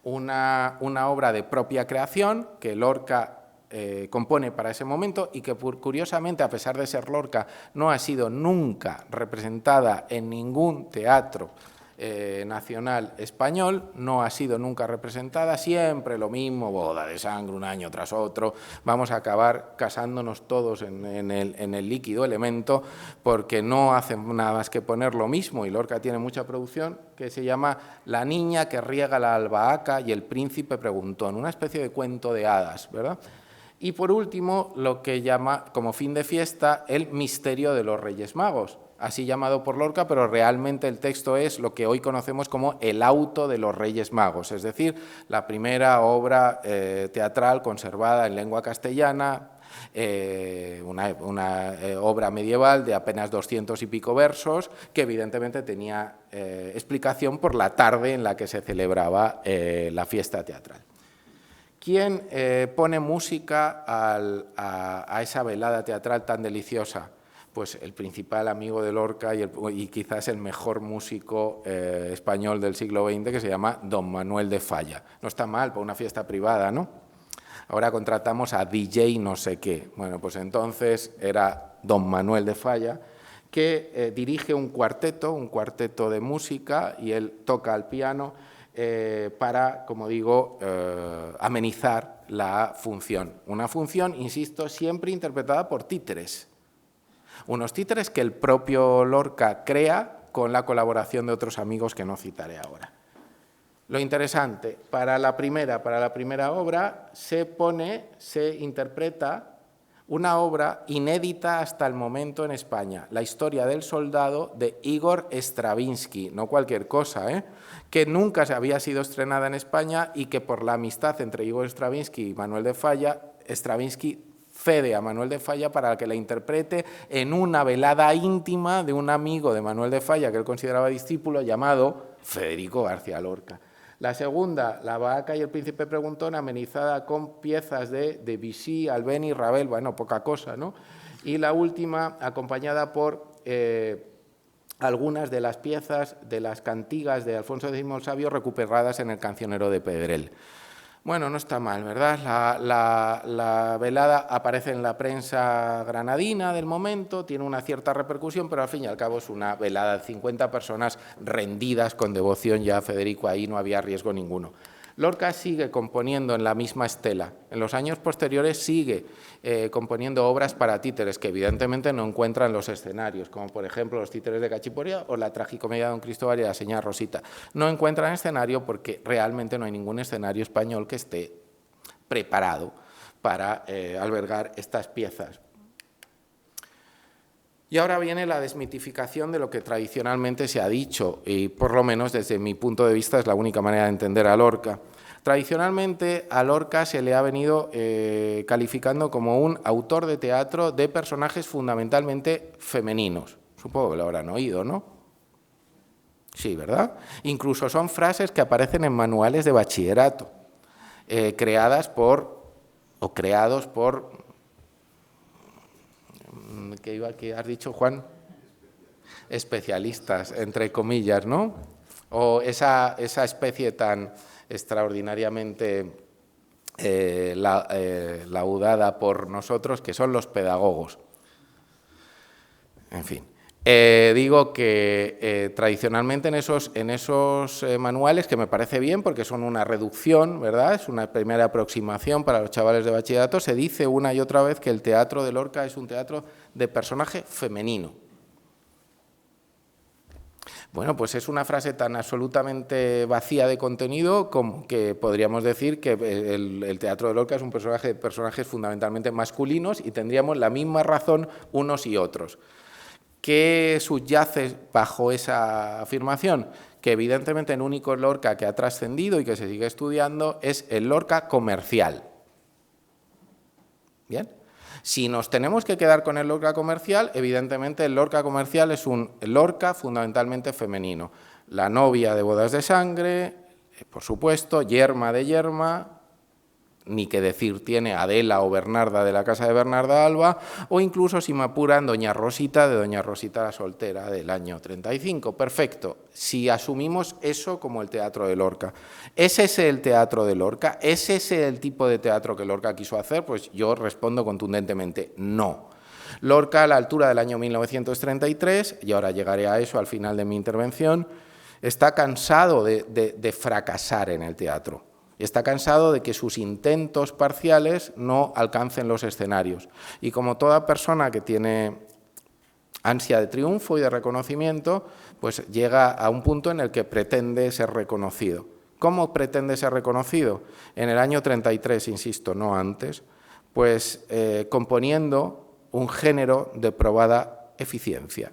Una obra de propia creación que Lorca compone para ese momento, y que curiosamente, a pesar de ser Lorca, no ha sido nunca representada en ningún teatro nacional español, no ha sido nunca representada, siempre lo mismo, boda de sangre un año tras otro, vamos a acabar casándonos todos en el líquido elemento, porque no hacen nada más que poner lo mismo, y Lorca tiene mucha producción que se llama La niña que riega la albahaca y el príncipe preguntón, una especie de cuento de hadas, ¿verdad? Y por último, lo que llama como fin de fiesta el misterio de los Reyes Magos, así llamado por Lorca, pero realmente el texto es lo que hoy conocemos como el auto de los Reyes Magos, es decir, la primera obra teatral conservada en lengua castellana, una obra medieval de apenas 200 y pico versos, que evidentemente tenía explicación por la tarde en la que se celebraba la fiesta teatral. ¿Quién pone música a esa velada teatral tan deliciosa? Pues el principal amigo de Lorca y quizás el mejor músico español del siglo XX, que se llama Don Manuel de Falla. No está mal para una fiesta privada, ¿no? Ahora contratamos a DJ no sé qué. Bueno, pues entonces era Don Manuel de Falla, que dirige un cuarteto de música, y él toca el piano para, como digo, amenizar la función. Una función, insisto, siempre interpretada por títeres. Unos títeres que el propio Lorca crea con la colaboración de otros amigos que no citaré ahora. Lo interesante, para la primera obra se interpreta una obra inédita hasta el momento en España, La historia del soldado de Igor Stravinsky, no cualquier cosa, que nunca había sido estrenada en España, y que por la amistad entre Igor Stravinsky y Manuel de Falla, Stravinsky cede a Manuel de Falla para que la interprete en una velada íntima de un amigo de Manuel de Falla que él consideraba discípulo, llamado Federico García Lorca. La segunda, La vaca y el príncipe preguntón, amenizada con piezas de Debussy, Albéniz, Ravel, bueno, poca cosa, ¿no? Y la última, acompañada por algunas de las piezas de las cantigas de Alfonso X el Sabio recuperadas en el Cancionero de Pedrell. Bueno, no está mal, ¿verdad? La velada aparece en la prensa granadina del momento, tiene una cierta repercusión, pero al fin y al cabo es una velada de 50 personas rendidas con devoción ya a Federico, ahí no había riesgo ninguno. Lorca sigue componiendo en la misma estela. En los años posteriores sigue componiendo obras para títeres que evidentemente no encuentra en los escenarios, como por ejemplo Los títeres de Cachiporría o la tragicomedia de Don Cristóbal y la señora Rosita. No encuentran escenario porque realmente no hay ningún escenario español que esté preparado para albergar estas piezas. Y ahora viene la desmitificación de lo que tradicionalmente se ha dicho, y por lo menos desde mi punto de vista es la única manera de entender a Lorca. Tradicionalmente a Lorca se le ha venido calificando como un autor de teatro de personajes fundamentalmente femeninos. Supongo que lo habrán oído, ¿no? Sí, ¿verdad? Incluso son frases que aparecen en manuales de bachillerato, creados por... ¿Qué has dicho, Juan? Especialistas, entre comillas, ¿no? O esa especie tan extraordinariamente laudada por nosotros, que son los pedagogos. En fin. Digo que tradicionalmente en esos manuales, que me parece bien porque son una reducción, ¿verdad? Es una primera aproximación para los chavales de bachillerato, se dice una y otra vez que el teatro de Lorca es un teatro de personaje femenino. Bueno, pues es una frase tan absolutamente vacía de contenido como que podríamos decir que el teatro de Lorca es un personaje de personajes fundamentalmente masculinos y tendríamos la misma razón unos y otros. ¿Qué subyace bajo esa afirmación? Que evidentemente el único Lorca que ha trascendido y que se sigue estudiando es el Lorca comercial. ¿Bien? Si nos tenemos que quedar con el Lorca comercial, evidentemente el Lorca comercial es un Lorca fundamentalmente femenino. La novia de Bodas de Sangre, por supuesto, Yerma de Yerma, ni que decir tiene Adela o Bernarda de la casa de Bernarda Alba, o incluso, si me apuran, Doña Rosita de Doña Rosita la soltera del año 35. Perfecto, si asumimos eso como el teatro de Lorca. ¿Es ese el teatro de Lorca? ¿Es ese el tipo de teatro que Lorca quiso hacer? Pues yo respondo contundentemente, no. Lorca, a la altura del año 1933, y ahora llegaré a eso al final de mi intervención, está cansado de fracasar en el teatro. Está cansado de que sus intentos parciales no alcancen los escenarios. Y como toda persona que tiene ansia de triunfo y de reconocimiento, pues llega a un punto en el que pretende ser reconocido. ¿Cómo pretende ser reconocido? En el año 33, insisto, no antes, pues componiendo un género de probada eficiencia.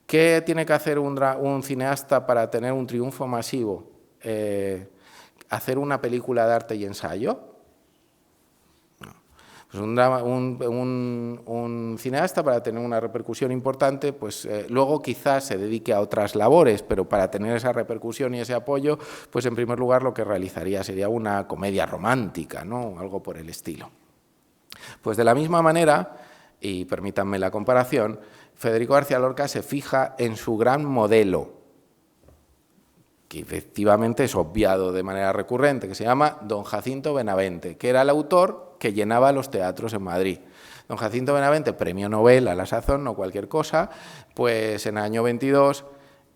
¿Qué tiene que hacer un cineasta para tener un triunfo masivo? ¿Hacer una película de arte y ensayo? No. Pues un cineasta, para tener una repercusión importante, pues luego quizás se dedique a otras labores, pero para tener esa repercusión y ese apoyo, pues en primer lugar lo que realizaría sería una comedia romántica, ¿no? Algo por el estilo. Pues de la misma manera, y permítanme la comparación, Federico García Lorca se fija en su gran modelo, que efectivamente es obviado de manera recurrente, que se llama Don Jacinto Benavente, que era el autor que llenaba los teatros en Madrid. Don Jacinto Benavente, premio Nobel a la sazón, no cualquier cosa, pues en el año 22,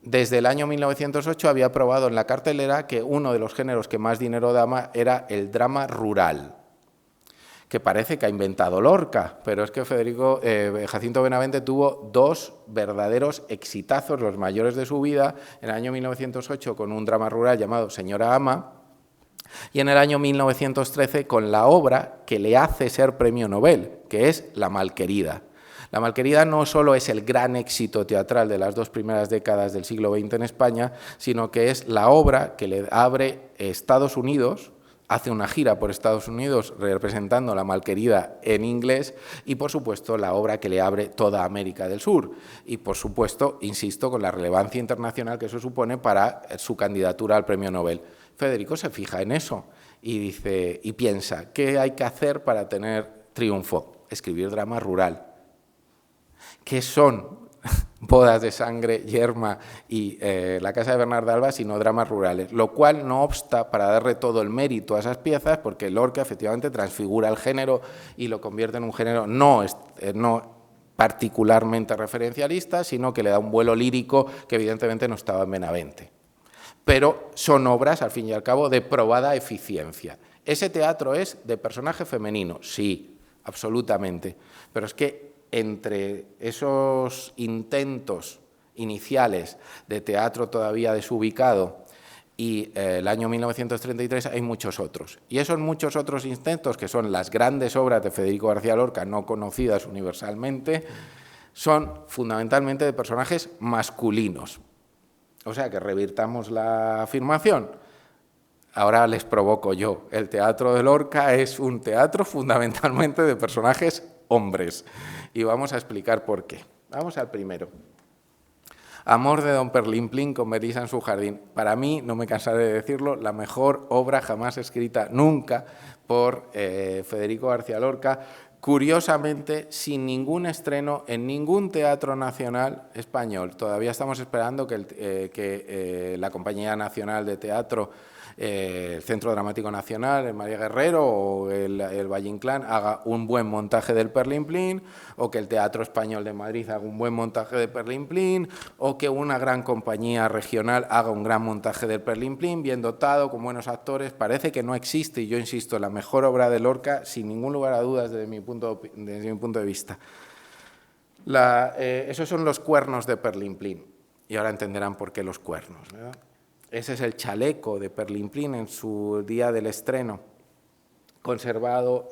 desde el año 1908, había probado en la cartelera que uno de los géneros que más dinero daba era el drama rural, que parece que ha inventado Lorca, pero es que Jacinto Benavente tuvo dos verdaderos exitazos, los mayores de su vida, en el año 1908 con un drama rural llamado Señora Ama, y en el año 1913 con la obra que le hace ser premio Nobel, que es La Malquerida. La Malquerida no solo es el gran éxito teatral de las dos primeras décadas del siglo XX en España, sino que es la obra que le abre Estados Unidos hace una gira por Estados Unidos representando La malquerida en inglés y, por supuesto, la obra que le abre toda América del Sur. Y, por supuesto, insisto, con la relevancia internacional que eso supone para su candidatura al Premio Nobel. Federico se fija en eso y dice y piensa, ¿qué hay que hacer para tener triunfo? Escribir drama rural. ¿Qué son Bodas de sangre, Yerma y La casa de Bernarda Alba, sino dramas rurales? Lo cual no obsta para darle todo el mérito a esas piezas, porque Lorca efectivamente transfigura el género y lo convierte en un género no particularmente referencialista, sino que le da un vuelo lírico que evidentemente no estaba en Benavente. Pero son obras, al fin y al cabo, de probada eficiencia. ¿Ese teatro es de personaje femenino? Sí, absolutamente. Pero es que entre esos intentos iniciales de teatro todavía desubicado y el año 1933 hay muchos otros. Y esos muchos otros intentos, que son las grandes obras de Federico García Lorca, no conocidas universalmente, son fundamentalmente de personajes masculinos. O sea, que revirtamos la afirmación. Ahora les provoco yo. El teatro de Lorca es un teatro fundamentalmente de personajes hombres. Y vamos a explicar por qué. Vamos al primero. Amor de Don Perlimplín con Melisa en su jardín. Para mí, no me cansaré de decirlo, la mejor obra jamás escrita nunca por Federico García Lorca, curiosamente sin ningún estreno en ningún teatro nacional español. Todavía estamos esperando que la Compañía Nacional de Teatro, el Centro Dramático Nacional, el María Guerrero o el Valle Inclán haga un buen montaje del Perlimplín, o que el Teatro Español de Madrid haga un buen montaje de Perlimplín, o que una gran compañía regional haga un gran montaje del Perlimplín, bien dotado, con buenos actores. Parece que no existe, y yo insisto, la mejor obra de Lorca, sin ningún lugar a dudas desde mi punto de vista. Esos son los cuernos de Perlimplín, y ahora entenderán por qué los cuernos, ¿verdad? Ese es el chaleco de Perlimplín en su día del estreno, conservado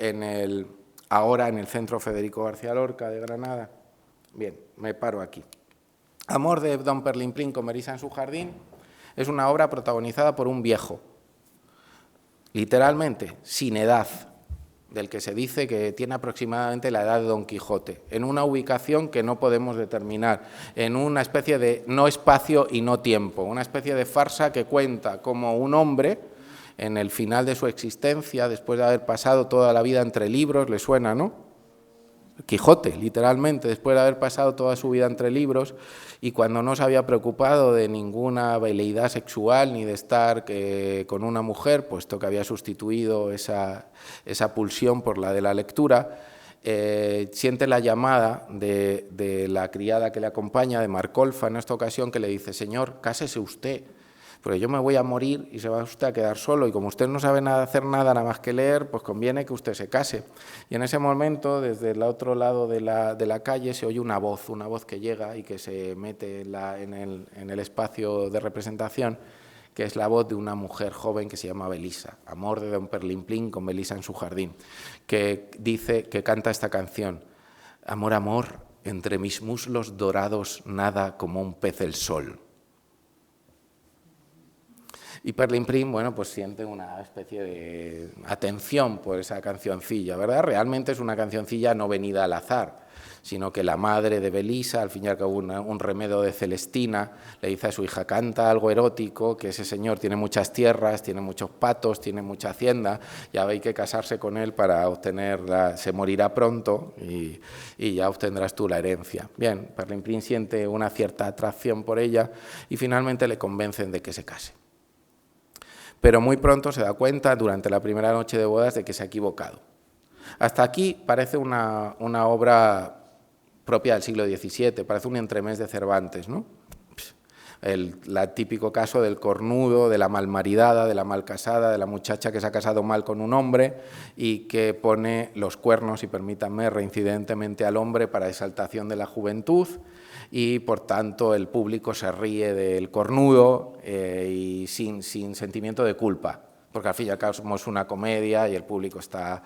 ahora en el Centro Federico García Lorca de Granada. Bien, me paro aquí. Amor de Don Perlimplín con Melisa en su jardín es una obra protagonizada por un viejo, literalmente sin edad, del que se dice que tiene aproximadamente la edad de Don Quijote, en una ubicación que no podemos determinar, en una especie de no espacio y no tiempo, una especie de farsa que cuenta como un hombre, en el final de su existencia, después de haber pasado toda la vida entre libros, le suena, ¿no? Quijote, literalmente, después de haber pasado toda su vida entre libros y cuando no se había preocupado de ninguna veleidad sexual ni de estar con una mujer, puesto que había sustituido esa pulsión por la de la lectura, siente la llamada de la criada que le acompaña, de Marcolfa en esta ocasión, que le dice: señor, cásese usted, porque yo me voy a morir y se va usted a quedar solo, y como usted no sabe hacer nada más que leer, pues conviene que usted se case. Y en ese momento, desde el otro lado de la calle, se oye una voz que llega y que se mete en el espacio de representación, que es la voz de una mujer joven que se llama Belisa, Amor de Don Perlimplín con Melisa en su jardín, que canta esta canción: amor, amor, entre mis muslos dorados nada como un pez el sol. Y Perlimplín, bueno, pues siente una especie de atención por esa cancioncilla, ¿verdad? Realmente es una cancioncilla no venida al azar, sino que la madre de Belisa, al fin y al cabo un remedo de Celestina, le dice a su hija: canta algo erótico, que ese señor tiene muchas tierras, tiene muchos patos, tiene mucha hacienda, ya hay que casarse con él para obtenerla, se morirá pronto y ya obtendrás tú la herencia. Bien, Perlimplín siente una cierta atracción por ella y finalmente le convencen de que se case. Pero muy pronto se da cuenta, durante la primera noche de bodas, de que se ha equivocado. Hasta aquí parece una obra propia del siglo XVII, parece un entremés de Cervantes, ¿no? El típico caso del cornudo, de la malmaridada, de la malcasada, de la muchacha que se ha casado mal con un hombre y que pone los cuernos, y permítanme, reincidentemente al hombre para exaltación de la juventud, y por tanto el público se ríe del cornudo y sin sentimiento de culpa, porque al fin y al cabo somos una comedia y el público está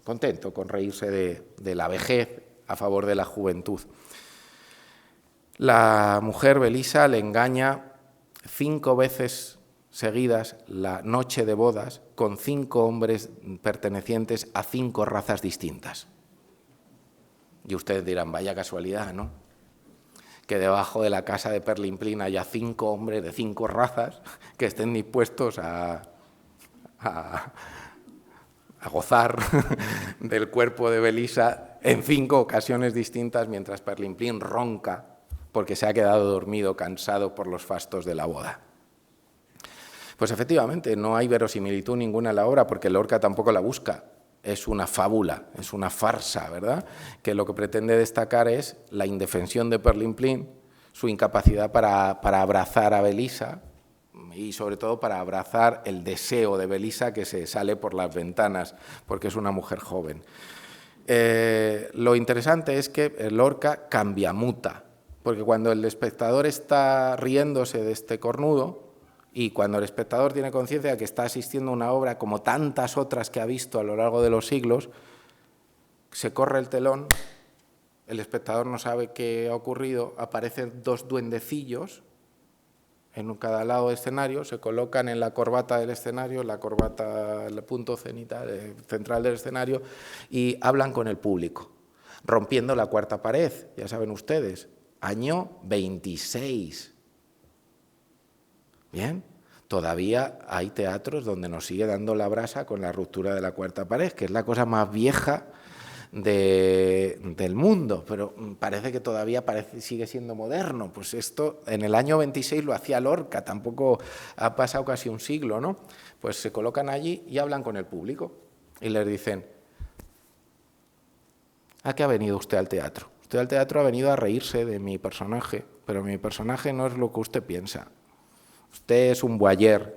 contento con reírse de la vejez a favor de la juventud. La mujer Belisa le engaña 5 veces seguidas la noche de bodas con 5 hombres pertenecientes a 5 razas distintas. Y ustedes dirán, vaya casualidad, ¿no? Que debajo de la casa de Perlimplín haya 5 hombres de 5 razas que estén dispuestos a gozar del cuerpo de Belisa en 5 ocasiones distintas mientras Perlimplín ronca porque se ha quedado dormido, cansado por los fastos de la boda. Pues efectivamente, no hay verosimilitud ninguna en la obra porque Lorca tampoco la busca. Es una fábula, es una farsa, ¿verdad? Que lo que pretende destacar es la indefensión de Perlimplín, su incapacidad para abrazar a Belisa y sobre todo para abrazar el deseo de Belisa que se sale por las ventanas porque es una mujer joven. Lo interesante es que Lorca cambia, muta, porque cuando el espectador está riéndose de este cornudo, y cuando el espectador tiene conciencia de que está asistiendo a una obra como tantas otras que ha visto a lo largo de los siglos, se corre el telón, el espectador no sabe qué ha ocurrido, aparecen 2 duendecillos en cada lado del escenario, se colocan en la corbata del escenario, la corbata, el punto central del escenario, y hablan con el público, rompiendo la 4ª pared, ya saben ustedes, año 26. Bien, todavía hay teatros donde nos sigue dando la brasa con la ruptura de la 4ª pared, que es la cosa más vieja del mundo, pero parece que todavía sigue siendo moderno. Pues esto en el año 26 lo hacía Lorca, tampoco ha pasado casi un siglo, ¿no? Pues se colocan allí y hablan con el público y les dicen: ¿a qué ha venido usted al teatro? Usted al teatro ha venido a reírse de mi personaje, pero mi personaje no es lo que usted piensa. Usted es un voyeur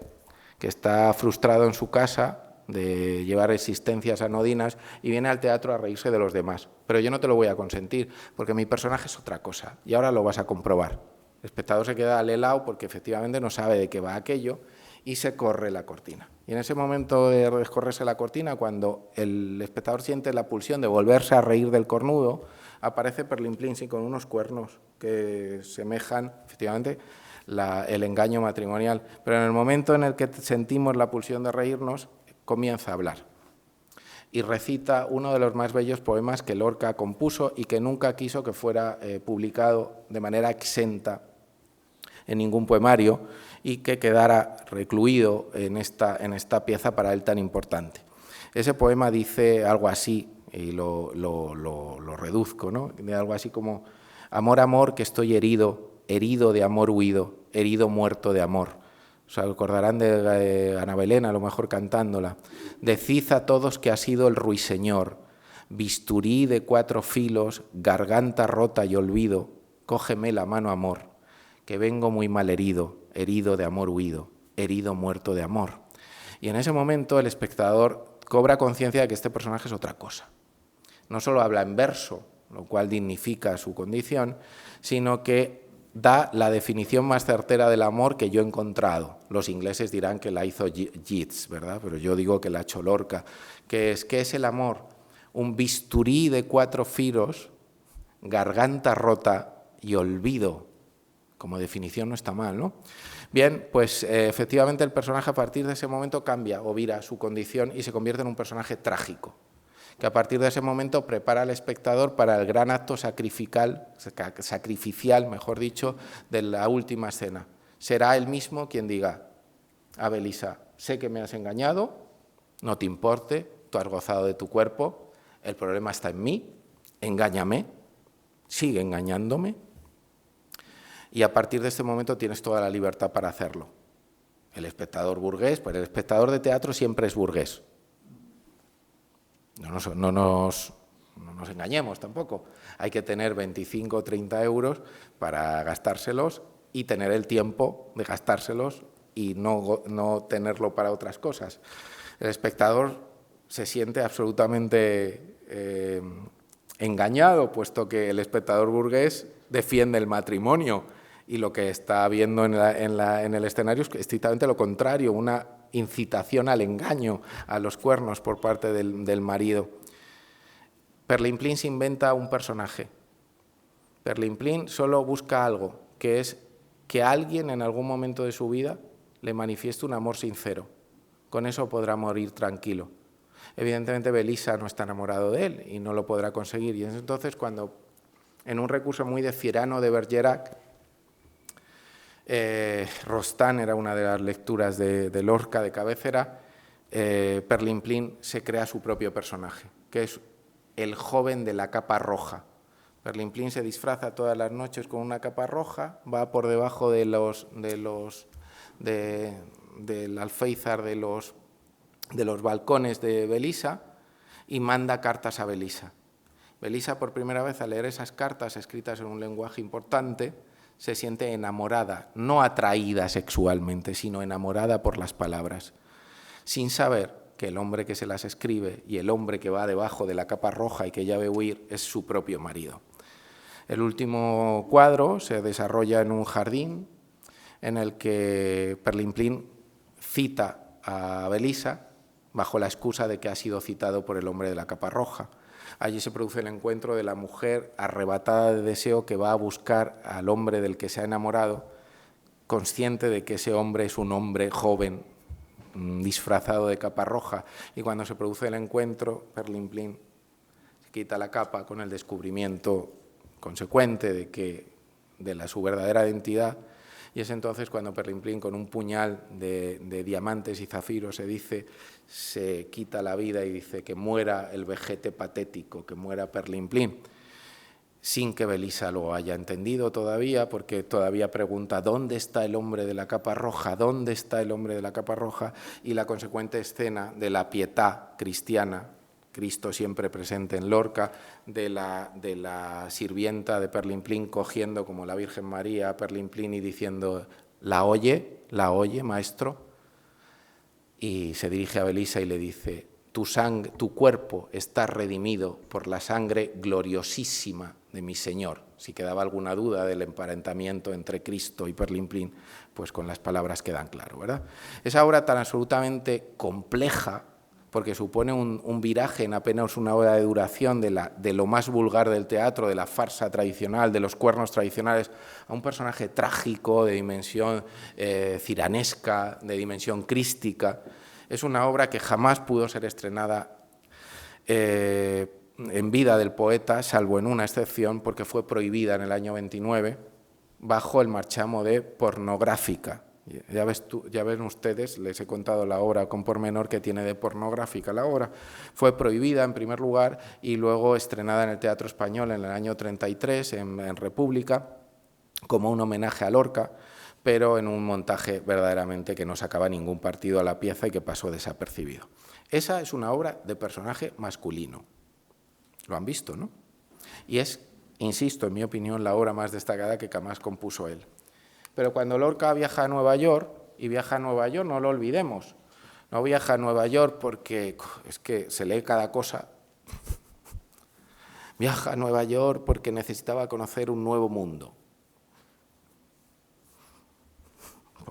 que está frustrado en su casa de llevar existencias anodinas y viene al teatro a reírse de los demás. Pero yo no te lo voy a consentir, porque mi personaje es otra cosa, y ahora lo vas a comprobar. El espectador se queda al helado porque efectivamente no sabe de qué va aquello y se corre la cortina. Y en ese momento de descorrerse la cortina, cuando el espectador siente la pulsión de volverse a reír del cornudo, aparece Perlimplín con unos cuernos que semejan, efectivamente, el engaño matrimonial, pero en el momento en el que sentimos la pulsión de reírnos, comienza a hablar y recita uno de los más bellos poemas que Lorca compuso y que nunca quiso que fuera publicado de manera exenta en ningún poemario y que quedara recluido en esta pieza para él tan importante. Ese poema dice algo así, y lo reduzco, ¿no? De algo así como: amor, amor, que estoy herido, herido de amor huido, herido muerto de amor. Se acordarán de Ana Belén, a lo mejor cantándola. Decid a todos que ha sido el ruiseñor, bisturí de 4 filos, garganta rota y olvido, cógeme la mano, amor, que vengo muy mal herido, herido de amor huido, herido muerto de amor. Y en ese momento el espectador cobra conciencia de que este personaje es otra cosa. No solo habla en verso, lo cual dignifica su condición, sino que da la definición más certera del amor que yo he encontrado. Los ingleses dirán que la hizo Yeats, ¿verdad? Pero yo digo que la ha hecho Lorca. ¿Qué es el amor? Un bisturí de 4 filos, garganta rota y olvido. Como definición no está mal, ¿no? Bien, pues efectivamente el personaje a partir de ese momento cambia o vira su condición y se convierte en un personaje trágico, que a partir de ese momento prepara al espectador para el gran acto sacrificial, mejor dicho, de la última escena. Será él mismo quien diga: a Belisa, sé que me has engañado, no te importe, tú has gozado de tu cuerpo, el problema está en mí, engáñame, sigue engañándome, y a partir de este momento tienes toda la libertad para hacerlo. El espectador burgués, pues el espectador de teatro siempre es burgués. No nos engañemos tampoco. Hay que tener 25 o 30 euros para gastárselos y tener el tiempo de gastárselos y no tenerlo para otras cosas. El espectador se siente absolutamente engañado, puesto que el espectador burgués defiende el matrimonio y lo que está viendo en el escenario es estrictamente lo contrario, una incitación al engaño, a los cuernos por parte del marido. Perlimplín se inventa un personaje. Perlimplín solo busca algo, que es que alguien en algún momento de su vida le manifieste un amor sincero. Con eso podrá morir tranquilo. Evidentemente Belisa no está enamorado de él y no lo podrá conseguir. Y es entonces cuando, en un recurso muy de Cyrano de Bergerac, Rostand era una de las lecturas de Lorca de cabecera, Perlimplín se crea su propio personaje, que es el joven de la capa roja. Perlimplín se disfraza todas las noches con una capa roja, va por debajo del alféizar de los balcones de Belisa y manda cartas a Belisa. Belisa, por primera vez, al leer esas cartas escritas en un lenguaje importante, se siente enamorada, no atraída sexualmente, sino enamorada por las palabras, sin saber que el hombre que se las escribe y el hombre que va debajo de la capa roja y que ya ve huir es su propio marido. El último cuadro se desarrolla en un jardín en el que Perlimplín cita a Belisa bajo la excusa de que ha sido citado por el hombre de la capa roja. Allí se produce el encuentro de la mujer arrebatada de deseo que va a buscar al hombre del que se ha enamorado, consciente de que ese hombre es un hombre joven, disfrazado de capa roja, y cuando se produce el encuentro, Perlimplín se quita la capa con el descubrimiento consecuente de su verdadera identidad, y es entonces cuando Perlimplín, con un puñal de diamantes y zafiros, se quita la vida y dice que muera el vejete patético, que muera Perlimplín, sin que Belisa lo haya entendido todavía, porque todavía pregunta ¿dónde está el hombre de la capa roja? ¿Dónde está el hombre de la capa roja? Y la consecuente escena de la pietà cristiana, Cristo siempre presente en Lorca, de la sirvienta de Perlimplín cogiendo como la Virgen María a Perlimplín y diciendo la oye, maestro, y se dirige a Belisa y le dice tu cuerpo está redimido por la sangre gloriosísima de mi Señor. Si quedaba alguna duda del emparentamiento entre Cristo y Perlimplín, pues con las palabras quedan claro, ¿verdad? Esa obra tan absolutamente compleja, porque supone un viraje en apenas una hora de duración de lo más vulgar del teatro, de la farsa tradicional, de los cuernos tradicionales, a un personaje trágico, de dimensión ciranesca, de dimensión crística. Es una obra que jamás pudo ser estrenada en vida del poeta, salvo en una excepción, porque fue prohibida en el año 29 bajo el marchamo de pornográfica. Ya ven ustedes, les he contado la obra con pormenor que tiene de pornográfica la obra. Fue prohibida en primer lugar y luego estrenada en el Teatro Español en el año 33 en República como un homenaje a Lorca, pero en un montaje verdaderamente que no sacaba ningún partido a la pieza y que pasó desapercibido. Esa es una obra de personaje masculino. Lo han visto, ¿no? Y es, insisto, en mi opinión, la obra más destacada que jamás compuso él. Pero cuando Lorca viaja a Nueva York, y viaja a Nueva York, no lo olvidemos, no viaja a Nueva York porque es que se lee cada cosa. Viaja a Nueva York porque necesitaba conocer un nuevo mundo.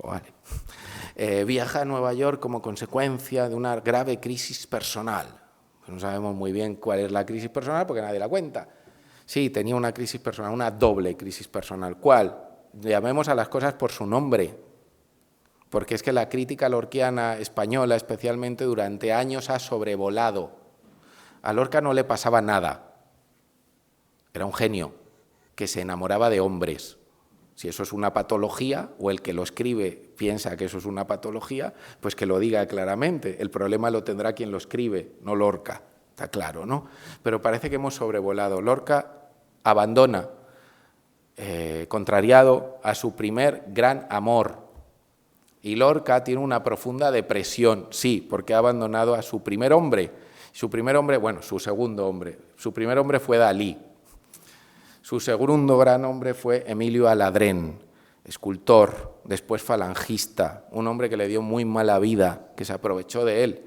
Vale. Viaja a Nueva York como consecuencia de una grave crisis personal. No sabemos muy bien cuál es la crisis personal porque nadie la cuenta. Sí, tenía una crisis personal, una doble crisis personal. ¿Cuál? Llamemos a las cosas por su nombre, porque es que la crítica lorquiana española, especialmente durante años, ha sobrevolado. A Lorca no le pasaba nada. Era un genio que se enamoraba de hombres. Si eso es una patología, o el que lo escribe piensa que eso es una patología, pues que lo diga claramente. El problema lo tendrá quien lo escribe, no Lorca. Está claro, ¿no? Pero parece que hemos sobrevolado. Lorca abandona, contrariado a su primer gran amor. Y Lorca tiene una profunda depresión, sí, porque ha abandonado a su primer hombre. Su primer hombre, bueno, su segundo hombre. Su primer hombre fue Dalí. Su segundo gran hombre fue Emilio Aladrén, escultor, después falangista, un hombre que le dio muy mala vida, que se aprovechó de él.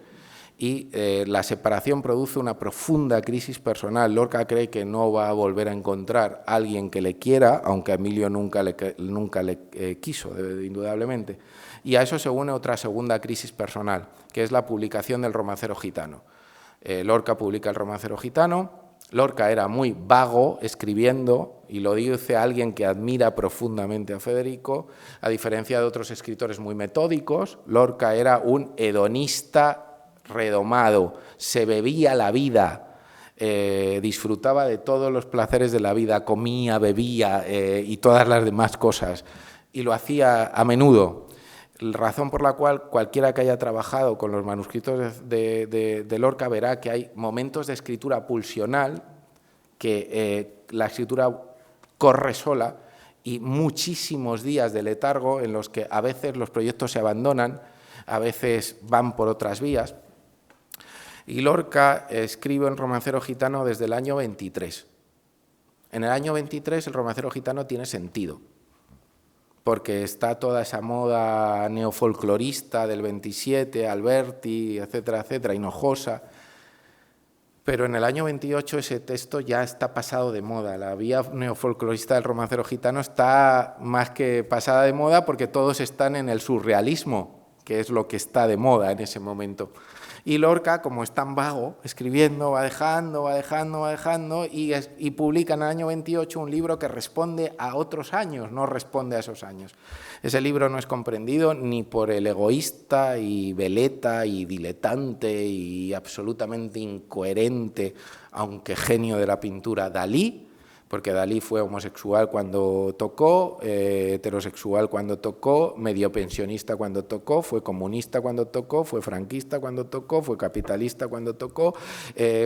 Y la separación produce una profunda crisis personal. Lorca cree que no va a volver a encontrar a alguien que le quiera, aunque a Emilio nunca le quiso, indudablemente. Y a eso se une otra segunda crisis personal, que es la publicación del Romancero gitano. Lorca publica el Romancero gitano. Lorca era muy vago escribiendo, y lo dice alguien que admira profundamente a Federico, a diferencia de otros escritores muy metódicos, Lorca era un hedonista redomado, se bebía la vida, disfrutaba de todos los placeres de la vida, comía, bebía y todas las demás cosas, y lo hacía a menudo. Razón por la cual cualquiera que haya trabajado con los manuscritos de Lorca verá que hay momentos de escritura pulsional, que la escritura corre sola, y muchísimos días de letargo en los que a veces los proyectos se abandonan, a veces van por otras vías. Y Lorca escribe en Romancero Gitano desde el año 23. En el año 23 el Romancero Gitano tiene sentido, porque está toda esa moda neofolclorista del 27, Alberti, etcétera, etcétera, Hinojosa. Pero en el año 28 ese texto ya está pasado de moda. La vía neofolclorista del Romancero Gitano está más que pasada de moda, porque todos están en el surrealismo, que es lo que está de moda en ese momento. Y Lorca, como es tan vago, escribiendo, va dejando, y publica en el año 28 un libro que responde a otros años, no responde a esos años. Ese libro no es comprendido ni por el egoísta y veleta y diletante y absolutamente incoherente, aunque genio de la pintura, Dalí, porque Dalí fue homosexual cuando tocó, heterosexual cuando tocó, medio pensionista cuando tocó, fue comunista cuando tocó, fue franquista cuando tocó, fue capitalista cuando tocó,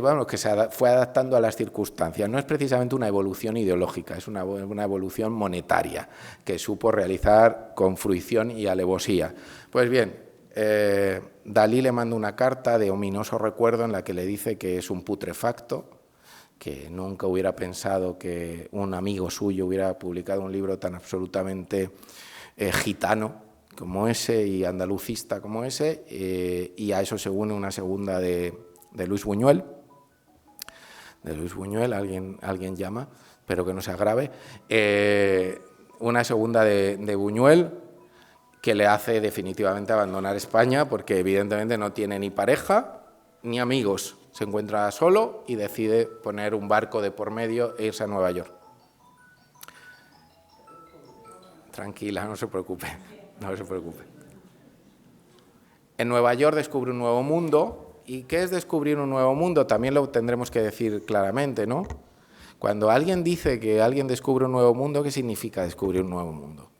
bueno, que se fue adaptando a las circunstancias. No es precisamente una evolución ideológica, es una evolución monetaria que supo realizar con fruición y alevosía. Pues bien, Dalí le manda una carta de ominoso recuerdo en la que le dice que es un putrefacto, que nunca hubiera pensado que un amigo suyo hubiera publicado un libro tan absolutamente gitano como ese y andalucista como ese, y a eso se une una segunda de Luis Buñuel. De Luis Buñuel, alguien llama, pero que no se agrave. Una segunda de Buñuel, que le hace definitivamente abandonar España, porque evidentemente no tiene ni pareja ni amigos. Se encuentra solo y decide poner un barco de por medio e irse a Nueva York. Tranquila, no se preocupe, no se preocupe. En Nueva York descubre un nuevo mundo. ¿Y qué es descubrir un nuevo mundo? También lo tendremos que decir claramente, ¿no? Cuando alguien dice que alguien descubre un nuevo mundo, ¿qué significa descubrir un nuevo mundo?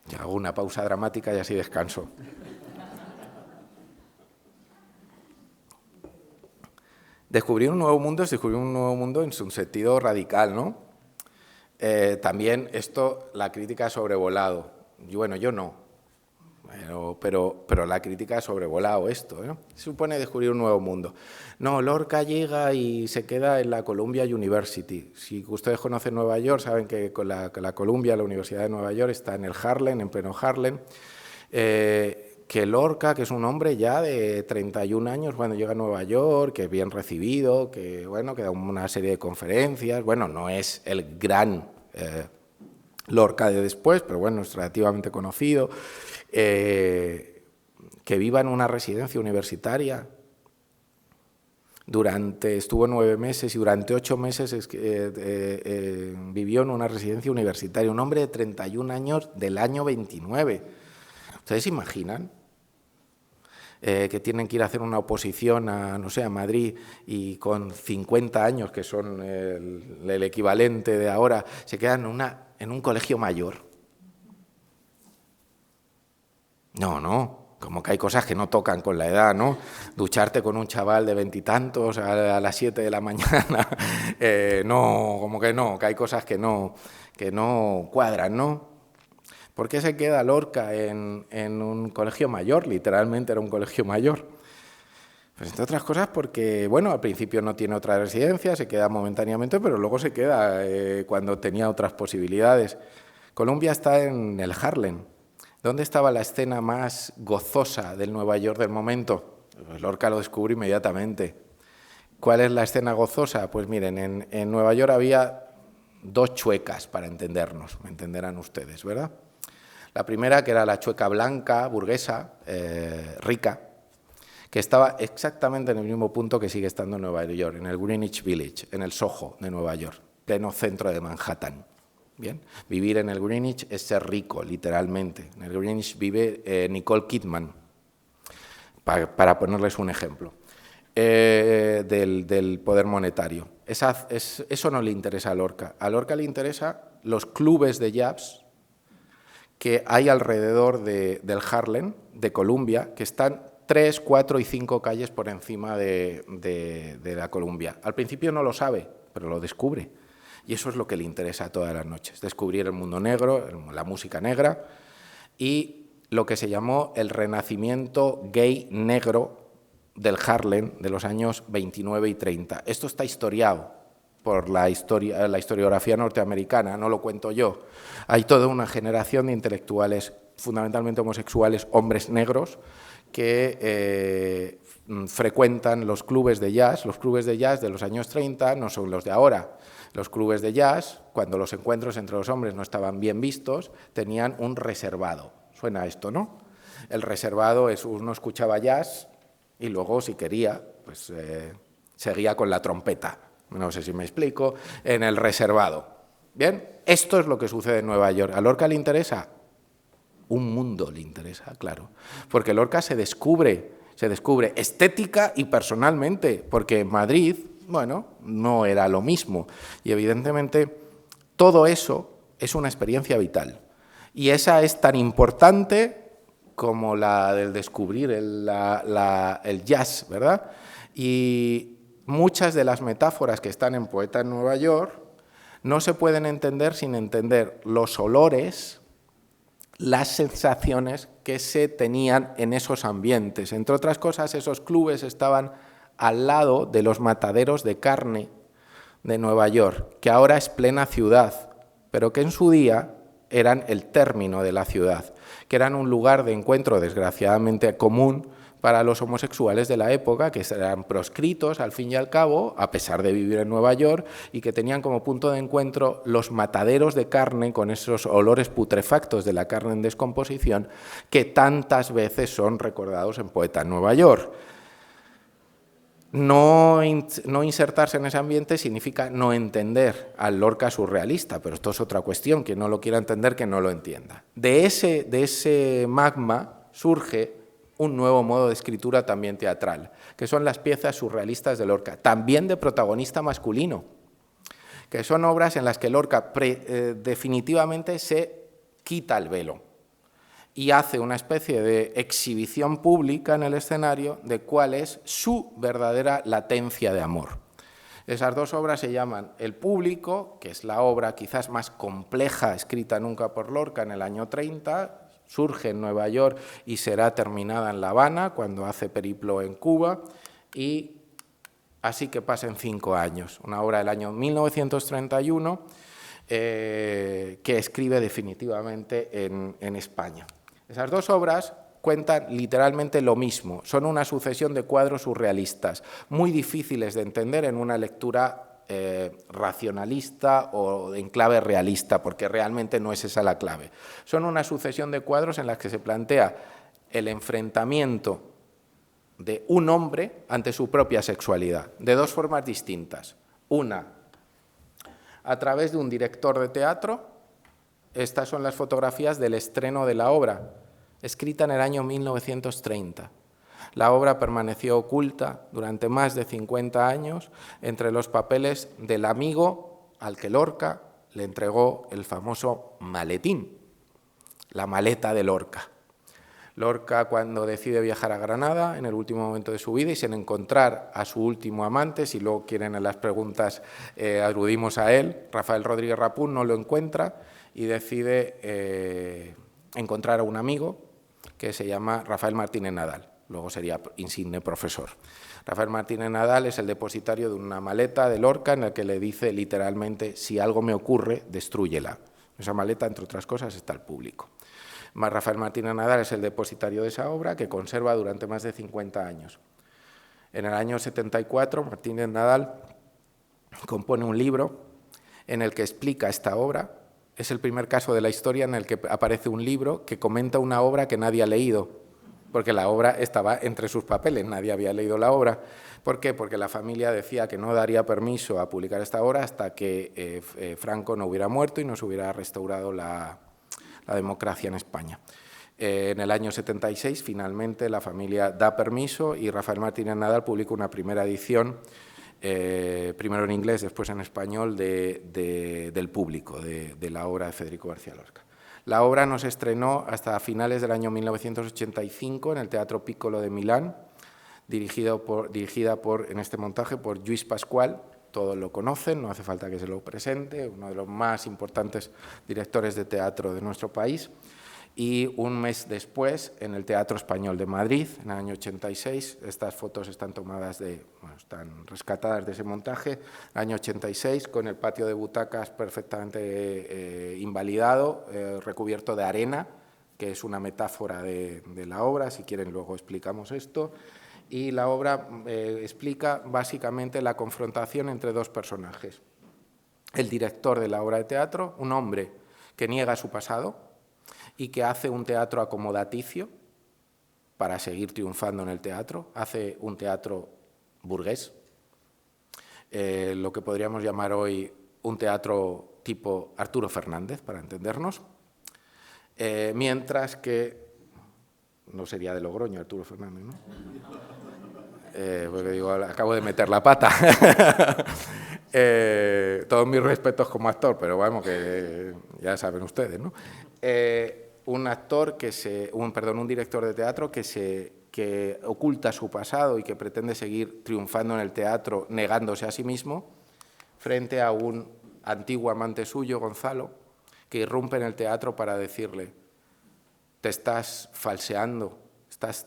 Ya hago una pausa dramática y así descanso. Descubrir un nuevo mundo es descubrir un nuevo mundo en su sentido radical, ¿no? También esto, la crítica ha sobrevolado. Bueno, yo no, pero la crítica ha sobrevolado esto, ¿no? Supone descubrir un nuevo mundo. No, Lorca llega y se queda en la Columbia University. Si ustedes conocen Nueva York, saben que la Columbia, la Universidad de Nueva York, está en el Harlem, en pleno Harlem. Que Lorca, que es un hombre ya de 31 años, bueno, llega a Nueva York, que es bien recibido, que, bueno, que da una serie de conferencias, bueno, no es el gran Lorca de después, pero bueno, es relativamente conocido, que viva en una residencia universitaria. Estuvo 9 meses y durante 8 meses vivió en una residencia universitaria, un hombre de 31 años del año 29. ¿Ustedes se imaginan que tienen que ir a hacer una oposición a, no sé, a Madrid y con 50 años, que son el equivalente de ahora, se quedan en un colegio mayor? No, como que hay cosas que no tocan con la edad, ¿no? Ducharte con un chaval de 20 y tantos a las 7 de la mañana, no, como que no, que hay cosas que no cuadran, ¿no? ¿Por qué se queda Lorca en un colegio mayor? Literalmente era un colegio mayor. Pues entre otras cosas porque, bueno, al principio no tiene otra residencia, se queda momentáneamente, pero luego se queda cuando tenía otras posibilidades. Columbia está en el Harlem. ¿Dónde estaba la escena más gozosa del Nueva York del momento? Pues Lorca lo descubre inmediatamente. ¿Cuál es la escena gozosa? Pues miren, en Nueva York había 2 chuecas, para entendernos, me entenderán ustedes, ¿verdad? La primera, que era la chueca blanca, burguesa, rica, que estaba exactamente en el mismo punto que sigue estando en Nueva York, en el Greenwich Village, en el Soho de Nueva York, pleno centro de Manhattan. Bien, vivir en el Greenwich es ser rico, literalmente. En el Greenwich vive Nicole Kidman, para ponerles un ejemplo, del poder monetario. Eso no le interesa a Lorca. A Lorca le interesa los clubes de jazz que hay alrededor del Harlem, de Columbia, que están 3, 4 y 5 calles por encima de la Columbia. Al principio no lo sabe, pero lo descubre. Y eso es lo que le interesa todas las noches, descubrir el mundo negro, la música negra y lo que se llamó el renacimiento gay negro del Harlem de los años 29 y 30. Esto está historiado por la historiografía norteamericana, no lo cuento yo. Hay toda una generación de intelectuales, fundamentalmente homosexuales, hombres negros, que frecuentan los clubes de jazz. Los clubes de jazz de los años 30 no son los de ahora. Los clubes de jazz, cuando los encuentros entre los hombres no estaban bien vistos, tenían un reservado. Suena esto, ¿no? El reservado es uno escuchaba jazz y luego, si quería, pues seguía con la trompeta. No sé si me explico, en el reservado. Bien, esto es lo que sucede en Nueva York. ¿A Lorca le interesa? Un mundo le interesa, claro. Porque Lorca se descubre estética y personalmente, porque en Madrid, bueno, no era lo mismo. Y evidentemente todo eso es una experiencia vital. Y esa es tan importante como la del descubrir el jazz, ¿verdad? Y muchas de las metáforas que están en Poeta en Nueva York no se pueden entender sin entender los olores, las sensaciones que se tenían en esos ambientes. Entre otras cosas, esos clubes estaban al lado de los mataderos de carne de Nueva York, que ahora es plena ciudad, pero que en su día eran el término de la ciudad, que eran un lugar de encuentro desgraciadamente común para los homosexuales de la época, que eran proscritos al fin y al cabo, a pesar de vivir en Nueva York, y que tenían como punto de encuentro los mataderos de carne con esos olores putrefactos de la carne en descomposición que tantas veces son recordados en Poeta en Nueva York. No insertarse en ese ambiente significa no entender al Lorca surrealista, pero esto es otra cuestión, quien no lo quiera entender, que no lo entienda. De ese magma surge un nuevo modo de escritura también teatral, que son las piezas surrealistas de Lorca, también de protagonista masculino, que son obras en las que Lorca definitivamente se quita el velo y hace una especie de exhibición pública en el escenario de cuál es su verdadera latencia de amor. Esas dos obras se llaman El público, que es la obra quizás más compleja escrita nunca por Lorca en el año 30, surge en Nueva York y será terminada en La Habana cuando hace periplo en Cuba, y así que pasen 5 años, una obra del año 1931 que escribe definitivamente en España. Esas dos obras cuentan literalmente lo mismo, son una sucesión de cuadros surrealistas, muy difíciles de entender en una lectura racionalista o en clave realista, porque realmente no es esa la clave. Son una sucesión de cuadros en las que se plantea el enfrentamiento de un hombre ante su propia sexualidad, de dos formas distintas. Una, a través de un director de teatro. Estas son las fotografías del estreno de la obra, escrita en el año 1930. La obra permaneció oculta durante más de 50 años entre los papeles del amigo al que Lorca le entregó el famoso maletín, la maleta de Lorca. Lorca, cuando decide viajar a Granada en el último momento de su vida y sin encontrar a su último amante, si luego quieren en las preguntas aludimos a él, Rafael Rodríguez Rapún, no lo encuentra y decide encontrar a un amigo que se llama Rafael Martínez Nadal. Luego sería insigne profesor. Rafael Martínez Nadal es el depositario de una maleta de Lorca en la que le dice literalmente: si algo me ocurre, destrúyela. En esa maleta, entre otras cosas, está el público. Rafael Martínez Nadal es el depositario de esa obra que conserva durante más de 50 años. En el año 74, Martínez Nadal compone un libro en el que explica esta obra. Es el primer caso de la historia en el que aparece un libro que comenta una obra que nadie ha leído. porque la obra estaba entre sus papeles, nadie había leído la obra. ¿Por qué? Porque la familia decía que no daría permiso a publicar esta obra hasta que Franco no hubiera muerto y no se hubiera restaurado la democracia en España. En el año 76, finalmente, la familia da permiso y Rafael Martínez Nadal publica una primera edición, primero en inglés, después en español, del Público, de la obra de Federico García Lorca. La obra no se estrenó hasta finales del año 1985 en el Teatro Piccolo de Milán, dirigida en este montaje por Lluís Pascual. Todos lo conocen, no hace falta que se lo presente, uno de los más importantes directores de teatro de nuestro país. Y un mes después, en el Teatro Español de Madrid, en el año 86, estas fotos están tomadas están rescatadas de ese montaje, el año 86, con el patio de butacas perfectamente invalidado, recubierto de arena, que es una metáfora de la obra, si quieren luego explicamos esto. Y la obra explica básicamente la confrontación entre dos personajes. El director de la obra de teatro, un hombre que niega su pasado y que hace un teatro acomodaticio para seguir triunfando en el teatro, hace un teatro burgués, lo que podríamos llamar hoy un teatro tipo Arturo Fernández, para entendernos, mientras que, no sería de Logroño Arturo Fernández, ¿no? Porque digo, acabo de meter la pata. Todos mis respetos como actor, pero vamos, que ya saben ustedes, ¿no? Un director de teatro que oculta su pasado y que pretende seguir triunfando en el teatro negándose a sí mismo, frente a un antiguo amante suyo, Gonzalo, que irrumpe en el teatro para decirle: te estás falseando,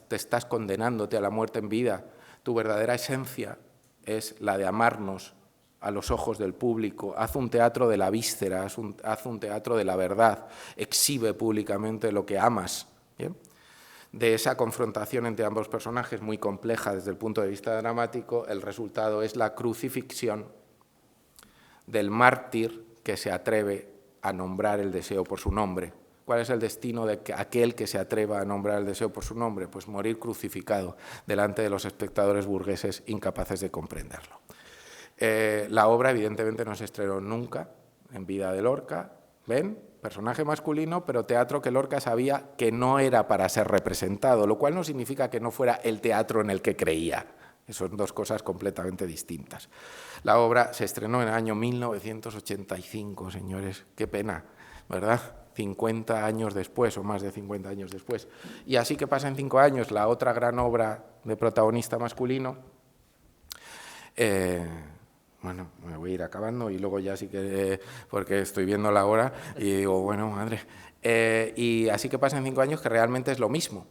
te estás condenándote a la muerte en vida, tu verdadera esencia es la de amarnos a los ojos del público, haz un teatro de la víscera, haz un teatro de la verdad, exhibe públicamente lo que amas. ¿Bien? De esa confrontación entre ambos personajes, muy compleja desde el punto de vista dramático, el resultado es la crucifixión del mártir que se atreve a nombrar el deseo por su nombre. ¿Cuál es el destino de aquel que se atreva a nombrar el deseo por su nombre? Pues morir crucificado delante de los espectadores burgueses incapaces de comprenderlo. La obra, evidentemente, no se estrenó nunca en vida de Lorca. ¿Ven? Personaje masculino, pero teatro que Lorca sabía que no era para ser representado, lo cual no significa que no fuera el teatro en el que creía. Son dos cosas completamente distintas. La obra se estrenó en el año 1985, señores. Qué pena, ¿verdad? 50 años después, o más de 50 años después. Y así que pasan 5 años, la otra gran obra de protagonista masculino. Bueno, me voy a ir acabando y luego ya sí que, porque estoy viendo la hora y digo, bueno, madre. Y así que pasan 5 años que realmente es lo mismo.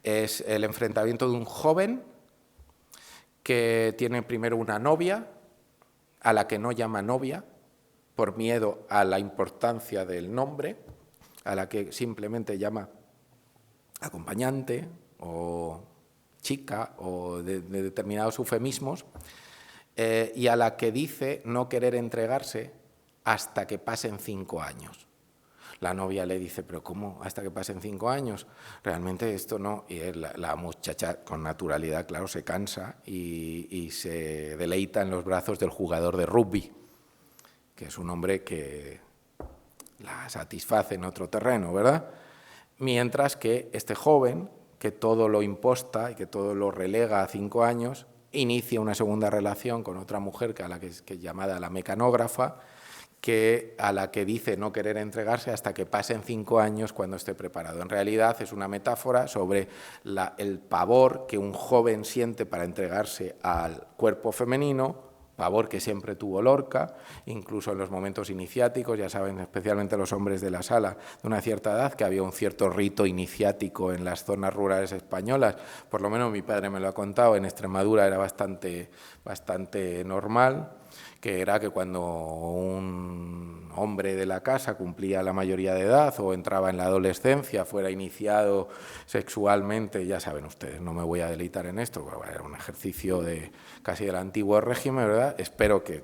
Es el enfrentamiento de un joven que tiene primero una novia, a la que no llama novia, por miedo a la importancia del nombre, a la que simplemente llama acompañante o chica o de determinados eufemismos, y a la que dice no querer entregarse hasta que pasen 5 años. La novia le dice, pero ¿cómo hasta que pasen 5 años? Realmente esto no. Y la muchacha, con naturalidad, claro, se cansa y se deleita en los brazos del jugador de rugby, que es un hombre que la satisface en otro terreno, ¿verdad? Mientras que este joven, que todo lo imposta y que todo lo relega a 5 años, inicia una segunda relación con otra mujer que es llamada la mecanógrafa, a la que dice no querer entregarse hasta que pasen 5 años cuando esté preparado. En realidad es una metáfora sobre el pavor que un joven siente para entregarse al cuerpo femenino, pavor que siempre tuvo Lorca, incluso en los momentos iniciáticos, ya saben, especialmente los hombres de la sala de una cierta edad, que había un cierto rito iniciático en las zonas rurales españolas, por lo menos mi padre me lo ha contado, en Extremadura era bastante normal, que era que cuando un hombre de la casa cumplía la mayoría de edad o entraba en la adolescencia, fuera iniciado sexualmente, ya saben ustedes, no me voy a deleitar en esto, era un ejercicio casi del antiguo régimen, ¿verdad? Espero que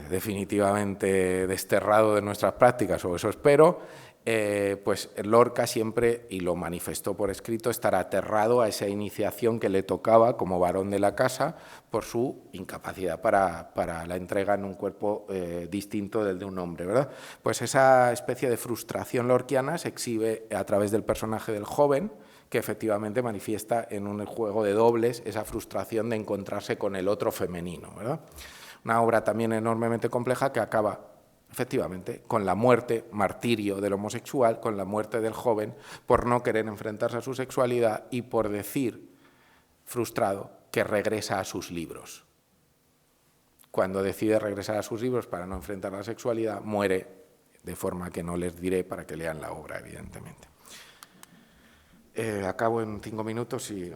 definitivamente desterrado de nuestras prácticas, o eso espero, pues Lorca siempre, y lo manifestó por escrito, estará aterrado a esa iniciación que le tocaba como varón de la casa por su incapacidad para la entrega en un cuerpo distinto del de un hombre, ¿verdad? Pues esa especie de frustración lorquiana se exhibe a través del personaje del joven, que efectivamente manifiesta en un juego de dobles esa frustración de encontrarse con el otro femenino, ¿verdad? Una obra también enormemente compleja que acaba efectivamente, con la muerte, martirio del homosexual, con la muerte del joven por no querer enfrentarse a su sexualidad y por decir, frustrado, que regresa a sus libros. Cuando decide regresar a sus libros para no enfrentar la sexualidad, muere, de forma que no les diré para que lean la obra, evidentemente. Acabo en 5 minutos y...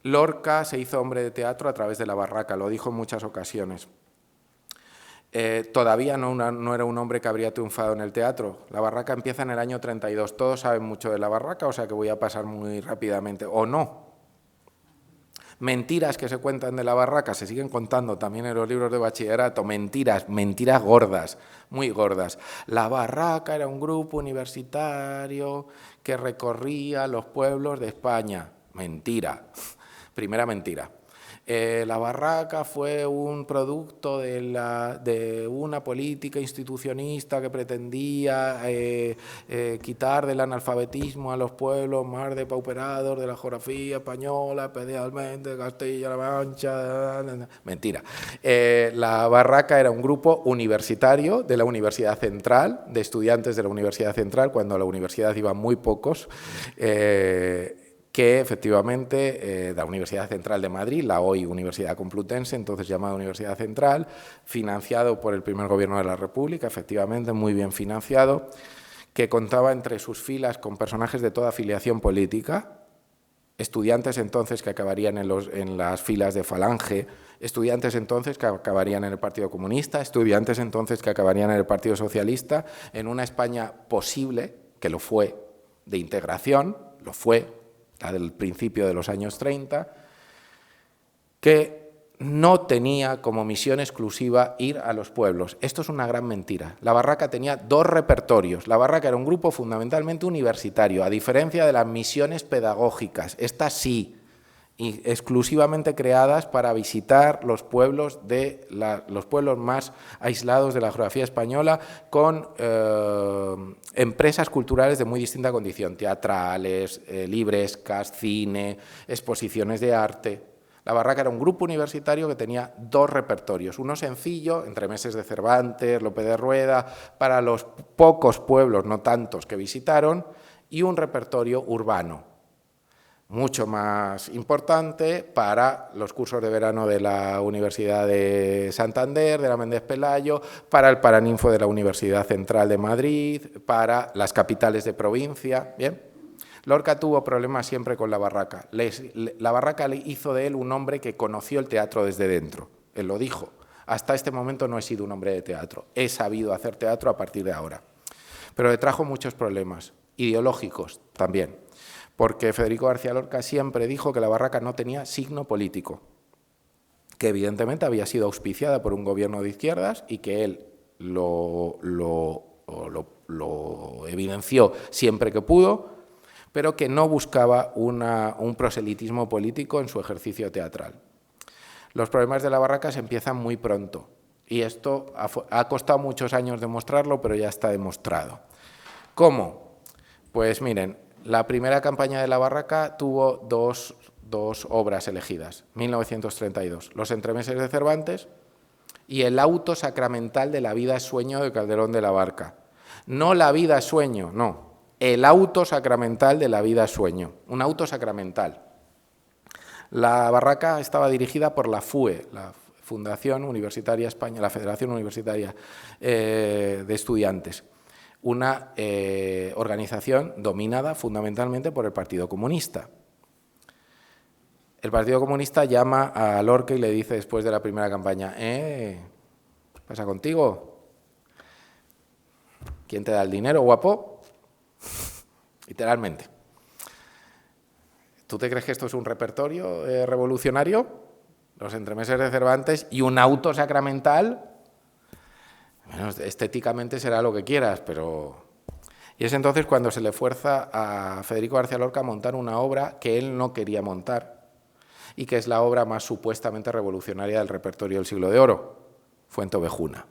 Lorca se hizo hombre de teatro a través de la barraca, lo dijo en muchas ocasiones. Todavía no era un hombre que habría triunfado en el teatro. La barraca empieza en el año 32. Todos saben mucho de la barraca, o sea que voy a pasar muy rápidamente. O no. Mentiras que se cuentan de la barraca se siguen contando también en los libros de bachillerato. Mentiras gordas, muy gordas. La barraca era un grupo universitario que recorría los pueblos de España. Mentira. Primera mentira. La barraca fue un producto de una política institucionista que pretendía quitar del analfabetismo a los pueblos más depauperados de la geografía española, especialmente Castilla-La Mancha. Mentira. La barraca era un grupo universitario de la Universidad Central, de estudiantes de la Universidad Central, cuando a la universidad iban muy pocos, que efectivamente de la Universidad Central de Madrid, la hoy Universidad Complutense, entonces llamada Universidad Central, financiado por el primer gobierno de la República, efectivamente muy bien financiado, que contaba entre sus filas con personajes de toda afiliación política, estudiantes entonces que acabarían en las filas de Falange, estudiantes entonces que acabarían en el Partido Comunista, estudiantes entonces que acabarían en el Partido Socialista, en una España posible, que lo fue, de integración, lo fue, la del principio de los años 30, que no tenía como misión exclusiva ir a los pueblos. Esto es una gran mentira. La barraca tenía 2 repertorios. La barraca era un grupo fundamentalmente universitario, a diferencia de las misiones pedagógicas. Estas sí, y exclusivamente creadas para visitar los pueblos, los pueblos más aislados de la geografía española, con empresas culturales de muy distinta condición, teatrales, librescas, cine, exposiciones de arte. La barraca era un grupo universitario que tenía 2 repertorios, uno sencillo, entremeses de Cervantes, Lope de Rueda, para los pocos pueblos, no tantos, que visitaron, y un repertorio urbano, mucho más importante para los cursos de verano de la Universidad de Santander, de la Méndez Pelayo, para el Paraninfo de la Universidad Central de Madrid, para las capitales de provincia. Bien, Lorca tuvo problemas siempre con la barraca. La barraca le hizo de él un hombre que conoció el teatro desde dentro. Él lo dijo. Hasta este momento no he sido un hombre de teatro. He sabido hacer teatro a partir de ahora. Pero le trajo muchos problemas, ideológicos también, porque Federico García Lorca siempre dijo que la barraca no tenía signo político, que evidentemente había sido auspiciada por un gobierno de izquierdas y que él lo evidenció siempre que pudo, pero que no buscaba un proselitismo político en su ejercicio teatral. Los problemas de la barraca se empiezan muy pronto y esto ha costado muchos años demostrarlo, pero ya está demostrado. ¿Cómo? Pues miren, la primera campaña de la barraca tuvo dos obras elegidas, 1932, Los entremeses de Cervantes y El auto sacramental de la vida es sueño de Calderón de la Barca. No la vida es sueño, no, el auto sacramental de la vida es sueño, un auto sacramental. La barraca estaba dirigida por la FUE, la Fundación Universitaria Española, la Federación Universitaria de Estudiantes, una organización dominada fundamentalmente por el Partido Comunista. El Partido Comunista llama a Lorca y le dice después de la primera campaña, ¿qué pasa contigo? ¿Quién te da el dinero, guapo? Literalmente. ¿Tú te crees que esto es un repertorio revolucionario? Los entremeses de Cervantes y un auto sacramental. Bueno, estéticamente será lo que quieras, pero Y es entonces cuando se le fuerza a Federico García Lorca a montar una obra que él no quería montar y que es la obra más supuestamente revolucionaria del repertorio del Siglo de Oro, Fuenteovejuna.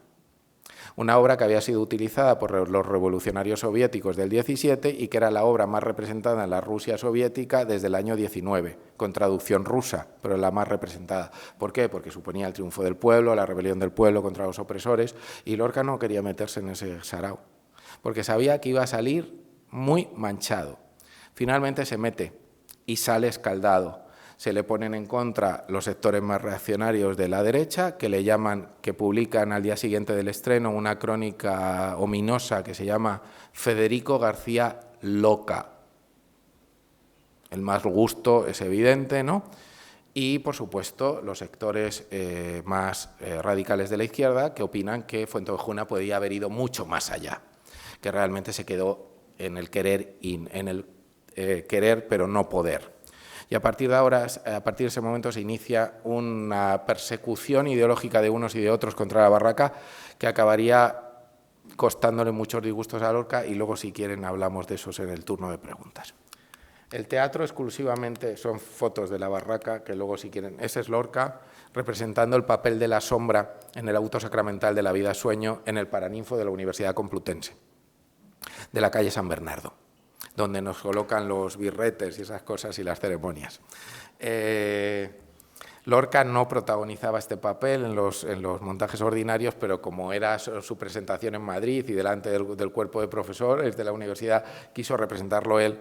Una obra que había sido utilizada por los revolucionarios soviéticos del 17 y que era la obra más representada en la Rusia soviética desde el año 19, con traducción rusa, pero la más representada. ¿Por qué? Porque suponía el triunfo del pueblo, la rebelión del pueblo contra los opresores, y Lorca no quería meterse en ese sarao, porque sabía que iba a salir muy manchado. Finalmente se mete y sale escaldado. Se le ponen en contra los sectores más reaccionarios de la derecha, que le llaman, que publican al día siguiente del estreno una crónica ominosa que se llama Federico García Loca. El mal gusto es evidente, ¿no? Y, por supuesto, los sectores más radicales de la izquierda que opinan que Fuenteovejuna podía haber ido mucho más allá, que realmente se quedó en el querer, querer pero no poder. Y a partir de ese momento se inicia una persecución ideológica de unos y de otros contra la barraca que acabaría costándole muchos disgustos a Lorca, y luego, si quieren, hablamos de esos en el turno de preguntas. El teatro exclusivamente son fotos de la barraca, que luego, si quieren, ese es Lorca representando el papel de la sombra en el auto sacramental de la vida sueño en el Paraninfo de la Universidad Complutense, de la calle San Bernardo, donde nos colocan los birretes y esas cosas y las ceremonias. Lorca no protagonizaba este papel en los montajes ordinarios, pero como era su presentación en Madrid y delante del cuerpo de profesores de la universidad, quiso representarlo él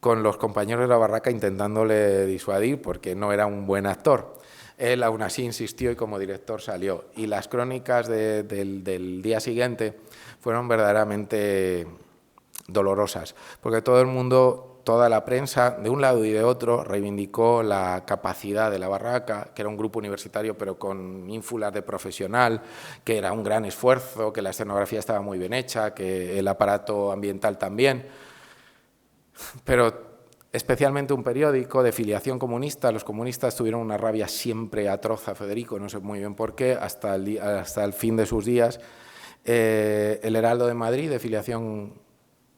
con los compañeros de la barraca, intentándole disuadir porque no era un buen actor. Él aún así insistió y como director salió. Y las crónicas del día siguiente fueron verdaderamente dolorosas, porque todo el mundo, toda la prensa, de un lado y de otro, reivindicó la capacidad de la barraca, que era un grupo universitario pero con ínfulas de profesional, que era un gran esfuerzo, que la escenografía estaba muy bien hecha, que el aparato ambiental también, pero especialmente un periódico de filiación comunista. Los comunistas tuvieron una rabia siempre atroz a Federico, no sé muy bien por qué, hasta el fin de sus días. El Heraldo de Madrid, de filiación,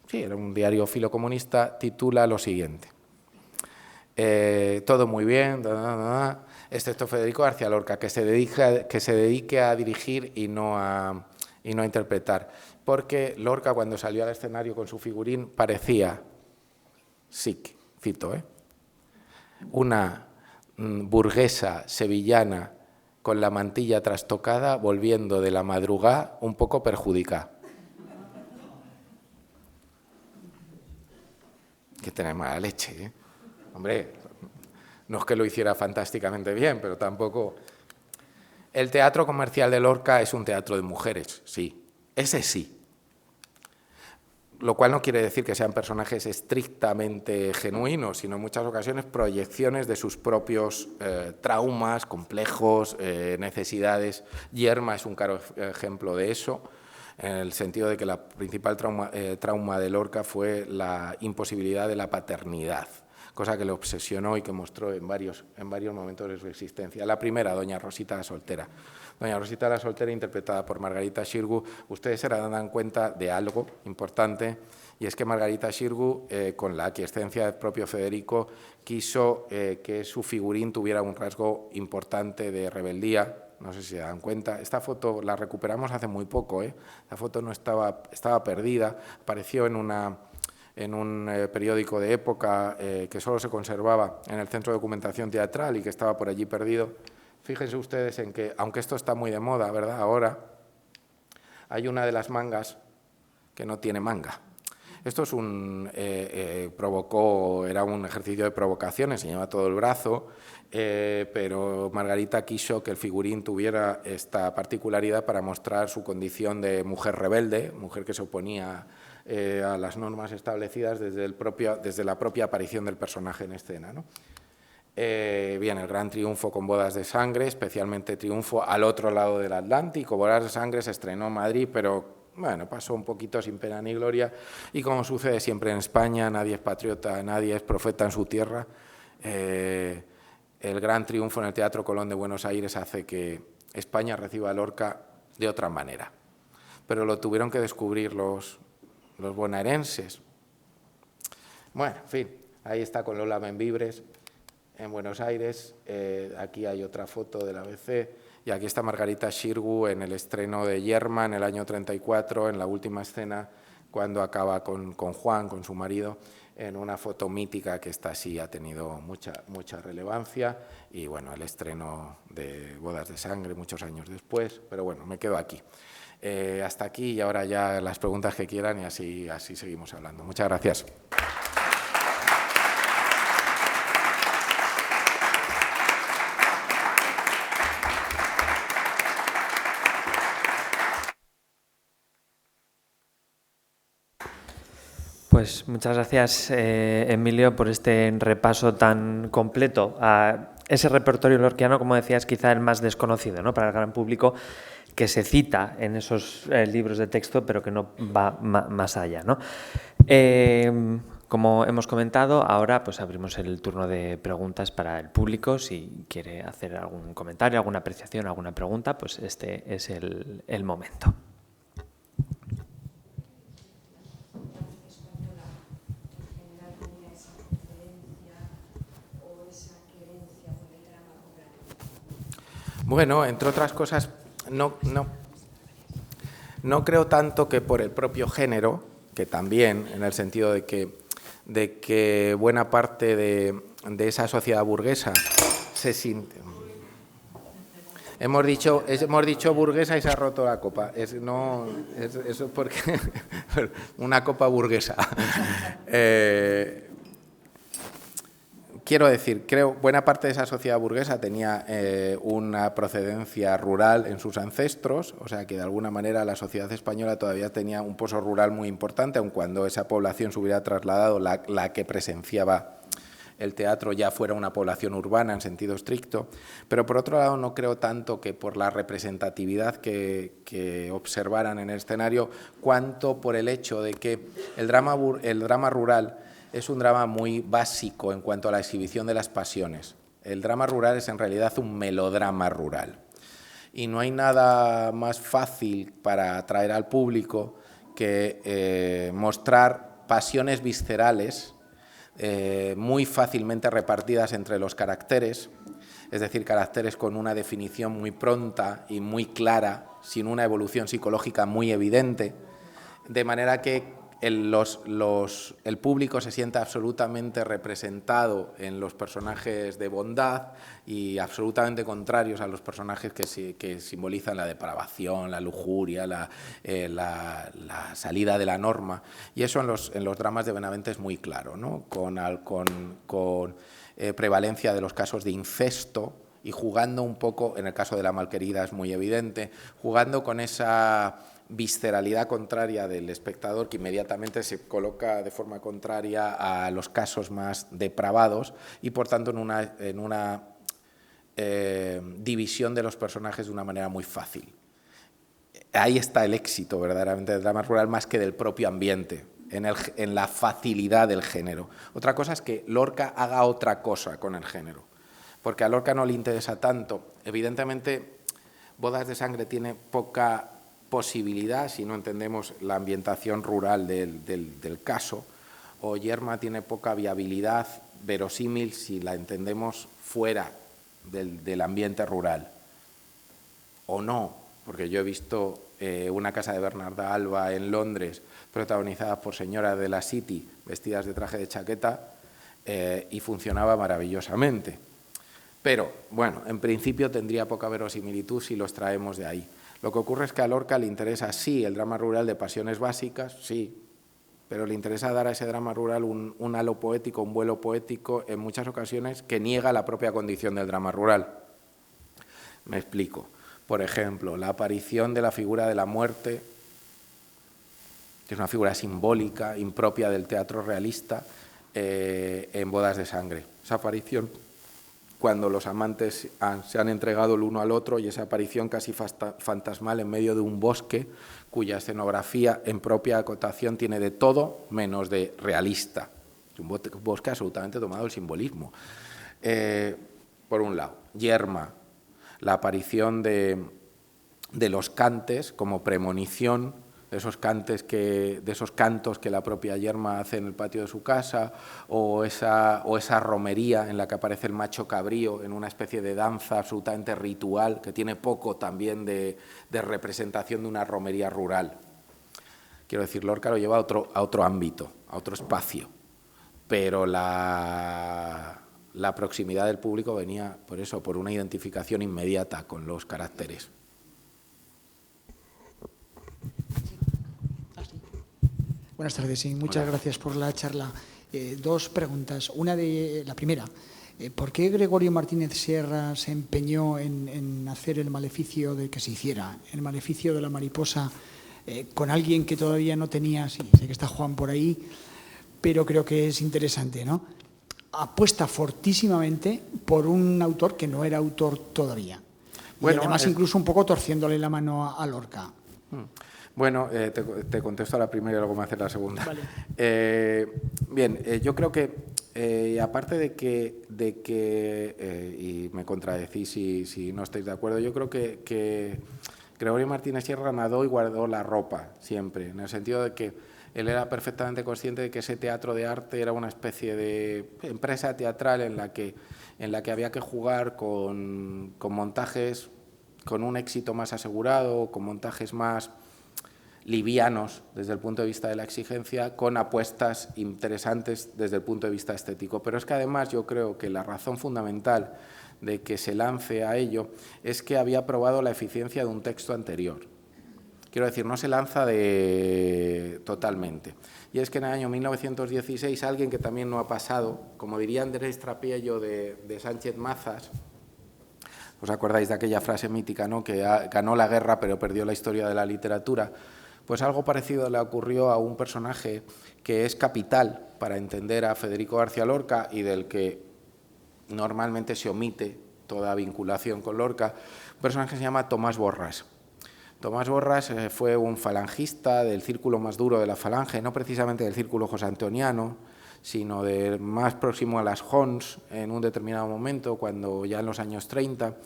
sí, era un diario filocomunista, titula lo siguiente: todo muy bien, excepto Federico García Lorca, que se dedique a dirigir y no a interpretar. Porque Lorca, cuando salió al escenario con su figurín, parecía, sí, cito, una burguesa sevillana con la mantilla trastocada, volviendo de la madrugada un poco perjudicada. Que tiene mala leche, ¿eh? Hombre, no es que lo hiciera fantásticamente bien, pero tampoco. El teatro comercial de Lorca es un teatro de mujeres, sí, ese sí. Lo cual no quiere decir que sean personajes estrictamente genuinos, sino en muchas ocasiones proyecciones de sus propios traumas, complejos, necesidades. Yerma es un claro ejemplo de eso, en el sentido de que la principal trauma de Lorca fue la imposibilidad de la paternidad, cosa que le obsesionó y que mostró en varios momentos de su existencia. La primera, doña Rosita la Soltera. Doña Rosita la Soltera, interpretada por Margarita Xirgu. Ustedes se darán cuenta de algo importante, y es que Margarita Xirgu, con la aquiescencia del propio Federico, quiso que su figurín tuviera un rasgo importante de rebeldía. No sé si se dan cuenta. Esta foto la recuperamos hace muy poco, ¿eh? La foto no estaba perdida, apareció en un periódico de época que solo se conservaba en el Centro de Documentación Teatral y que estaba por allí perdido. Fíjense ustedes en que, aunque esto está muy de moda, ¿verdad?, ahora, hay una de las mangas que no tiene manga. Esto es era un ejercicio de provocación, enseñaba todo el brazo, pero Margarita quiso que el figurín tuviera esta particularidad para mostrar su condición de mujer rebelde, mujer que se oponía a las normas establecidas desde la propia aparición del personaje en escena, ¿no? Bien, el gran triunfo con Bodas de Sangre, especialmente triunfo al otro lado del Atlántico. Bodas de Sangre se estrenó en Madrid, pero bueno, pasó un poquito sin pena ni gloria, y como sucede siempre en España, nadie es patriota, nadie es profeta en su tierra. El gran triunfo en el Teatro Colón de Buenos Aires hace que España reciba a Lorca de otra manera, pero lo tuvieron que descubrir los los bonaerenses. Bueno, en fin, ahí está con Lola Membrives en Buenos Aires. Aquí hay otra foto del ABC. Y aquí está Margarita Xirgu en el estreno de Yerma en el año 34, en la última escena, cuando acaba con Juan, con su marido, en una foto mítica que esta sí ha tenido mucha relevancia. Y bueno, el estreno de Bodas de Sangre muchos años después. Pero bueno, me quedo aquí. Hasta aquí y ahora ya las preguntas que quieran y así seguimos hablando. Muchas gracias. Pues muchas gracias, Emilio, por este repaso tan completo a ese repertorio lorquiano, como decías, quizá el más desconocido, ¿no?, para el gran público, que se cita en esos libros de texto, pero que no va más allá, ¿no? Como hemos comentado, ahora pues abrimos el turno de preguntas para el público. Si quiere hacer algún comentario, alguna apreciación, alguna pregunta, pues este es el momento. Bueno, entre otras cosas, no creo tanto que por el propio género, que también, en el sentido de que buena parte de esa sociedad burguesa se siente... Hemos dicho burguesa y se ha roto la copa. Eso es porque... una copa burguesa. Quiero decir, creo buena parte de esa sociedad burguesa tenía una procedencia rural en sus ancestros, o sea que de alguna manera la sociedad española todavía tenía un pozo rural muy importante, aun cuando esa población se hubiera trasladado, la que presenciaba el teatro ya fuera una población urbana en sentido estricto. Pero por otro lado no creo tanto que por la representatividad que observaran en el escenario, cuanto por el hecho de que el drama rural es un drama muy básico en cuanto a la exhibición de las pasiones. El drama rural es en realidad un melodrama rural. Y no hay nada más fácil para atraer al público que mostrar pasiones viscerales muy fácilmente repartidas entre los caracteres, es decir, caracteres con una definición muy pronta y muy clara, sin una evolución psicológica muy evidente, de manera que el público se sienta absolutamente representado en los personajes de bondad y absolutamente contrarios a los personajes que simbolizan la depravación, la lujuria, la salida de la norma. Y eso en los dramas de Benavente es muy claro, ¿no? Con prevalencia de los casos de incesto y jugando un poco, en el caso de La malquerida es muy evidente, jugando con esa visceralidad contraria del espectador que inmediatamente se coloca de forma contraria a los casos más depravados y por tanto en una división de los personajes de una manera muy fácil. Ahí está el éxito verdaderamente del drama rural más que del propio ambiente, en la facilidad del género. Otra cosa es que Lorca haga otra cosa con el género, porque a Lorca no le interesa tanto. Evidentemente, Bodas de Sangre tiene poca posibilidad, si no entendemos la ambientación rural del caso, o Yerma tiene poca viabilidad verosímil si la entendemos fuera del ambiente rural, o no, porque yo he visto una casa de Bernarda Alba en Londres protagonizada por señoras de la City vestidas de traje de chaqueta y funcionaba maravillosamente. Pero, bueno, en principio tendría poca verosimilitud si los traemos de ahí. Lo que ocurre es que a Lorca le interesa, sí, el drama rural de pasiones básicas, sí, pero le interesa dar a ese drama rural un halo poético, un vuelo poético, en muchas ocasiones que niega la propia condición del drama rural. Me explico. Por ejemplo, la aparición de la figura de la muerte, que es una figura simbólica, impropia del teatro realista, en Bodas de Sangre. Esa aparición cuando los amantes se han entregado el uno al otro y esa aparición casi fantasmal en medio de un bosque cuya escenografía en propia acotación tiene de todo menos de realista. Un bosque absolutamente tomado del simbolismo. Por un lado, Yerma, la aparición de los cantes como premonición de esos cantos que la propia Yerma hace en el patio de su casa, o esa romería en la que aparece el macho cabrío en una especie de danza absolutamente ritual, que tiene poco también de representación de una romería rural. Quiero decir, Lorca lo lleva a otro ámbito, a otro espacio, pero la proximidad del público venía por eso, por una identificación inmediata con los caracteres. Buenas tardes, sí, muchas gracias por la charla. Dos preguntas. La primera, ¿por qué Gregorio Martínez Sierra se empeñó en hacer el maleficio de que se hiciera, el maleficio de la mariposa, con alguien que todavía no tenía, sí, sé que está Juan por ahí, pero creo que es interesante, ¿no? Apuesta fortísimamente por un autor que no era autor todavía. Bueno, y además incluso un poco torciéndole la mano a Lorca. Bueno, te contesto a la primera y luego me haces la segunda. Vale. Bien, yo creo que, aparte de que y me contradecís si no estáis de acuerdo, yo creo que Gregorio Martínez Sierra nadó y guardó la ropa siempre, en el sentido de que él era perfectamente consciente de que ese teatro de arte era una especie de empresa teatral en la que había que jugar con montajes con un éxito más asegurado, con montajes más livianos desde el punto de vista de la exigencia, con apuestas interesantes desde el punto de vista estético. Pero es que además yo creo que la razón fundamental de que se lance a ello es que había probado la eficiencia de un texto anterior. Quiero decir, no se lanza totalmente. Y es que en el año 1916 alguien que también no ha pasado, como diría Andrés Trapiello de Sánchez Mazas, ¿os acordáis de aquella frase mítica, ¿no?, que ganó la guerra pero perdió la historia de la literatura? Pues algo parecido le ocurrió a un personaje que es capital para entender a Federico García Lorca y del que normalmente se omite toda vinculación con Lorca, un personaje que se llama Tomás Borràs. Tomás Borràs fue un falangista del círculo más duro de la falange, no precisamente del círculo josantoniano, sino del más próximo a las Jons en un determinado momento, cuando ya en los años 30.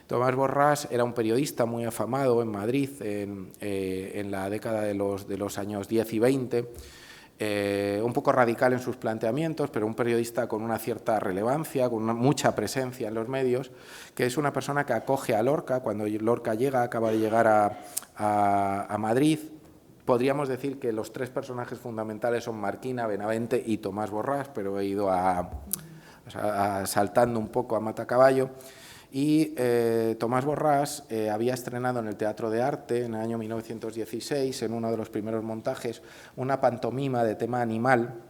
Tomás Borràs era un periodista muy afamado en Madrid en la década de los años 10 y 20, un poco radical en sus planteamientos, pero un periodista con una cierta relevancia, con mucha presencia en los medios, que es una persona que acoge a Lorca. Cuando Lorca acaba de llegar a Madrid, podríamos decir que los tres personajes fundamentales son Marquina, Benavente y Tomás Borràs, pero he ido saltando un poco a matacaballo. Y Tomás Borràs había estrenado en el Teatro de Arte en el año 1916, en uno de los primeros montajes, una pantomima de tema animal,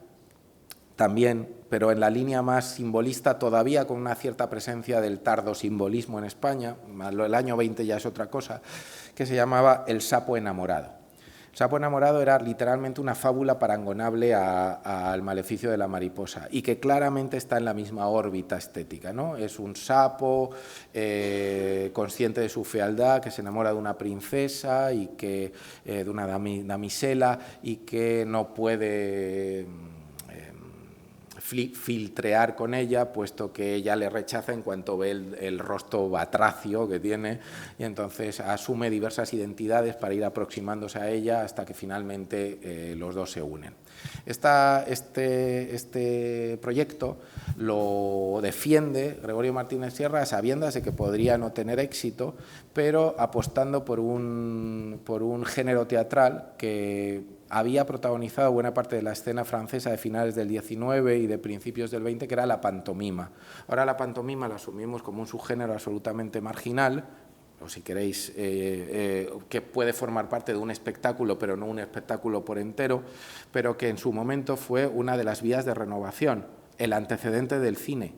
también, pero en la línea más simbolista, todavía con una cierta presencia del tardo simbolismo en España, el año 20 ya es otra cosa, que se llamaba El sapo enamorado. El sapo enamorado era literalmente una fábula parangonable al maleficio de la mariposa y que claramente está en la misma órbita estética, ¿no? Es un sapo consciente de su fealdad, que se enamora de una princesa y que de una damisela y que no puede filtrear con ella, puesto que ella le rechaza en cuanto ve el rostro batracio que tiene, y entonces asume diversas identidades para ir aproximándose a ella hasta que finalmente los dos se unen. Este proyecto lo defiende Gregorio Martínez Sierra a sabiendas de que podría no tener éxito, pero apostando por un género teatral que había protagonizado buena parte de la escena francesa de finales del 19 y de principios del 20, que era la pantomima. Ahora la pantomima la asumimos como un subgénero absolutamente marginal, o si queréis, que puede formar parte de un espectáculo, pero no un espectáculo por entero, pero que en su momento fue una de las vías de renovación, el antecedente del cine.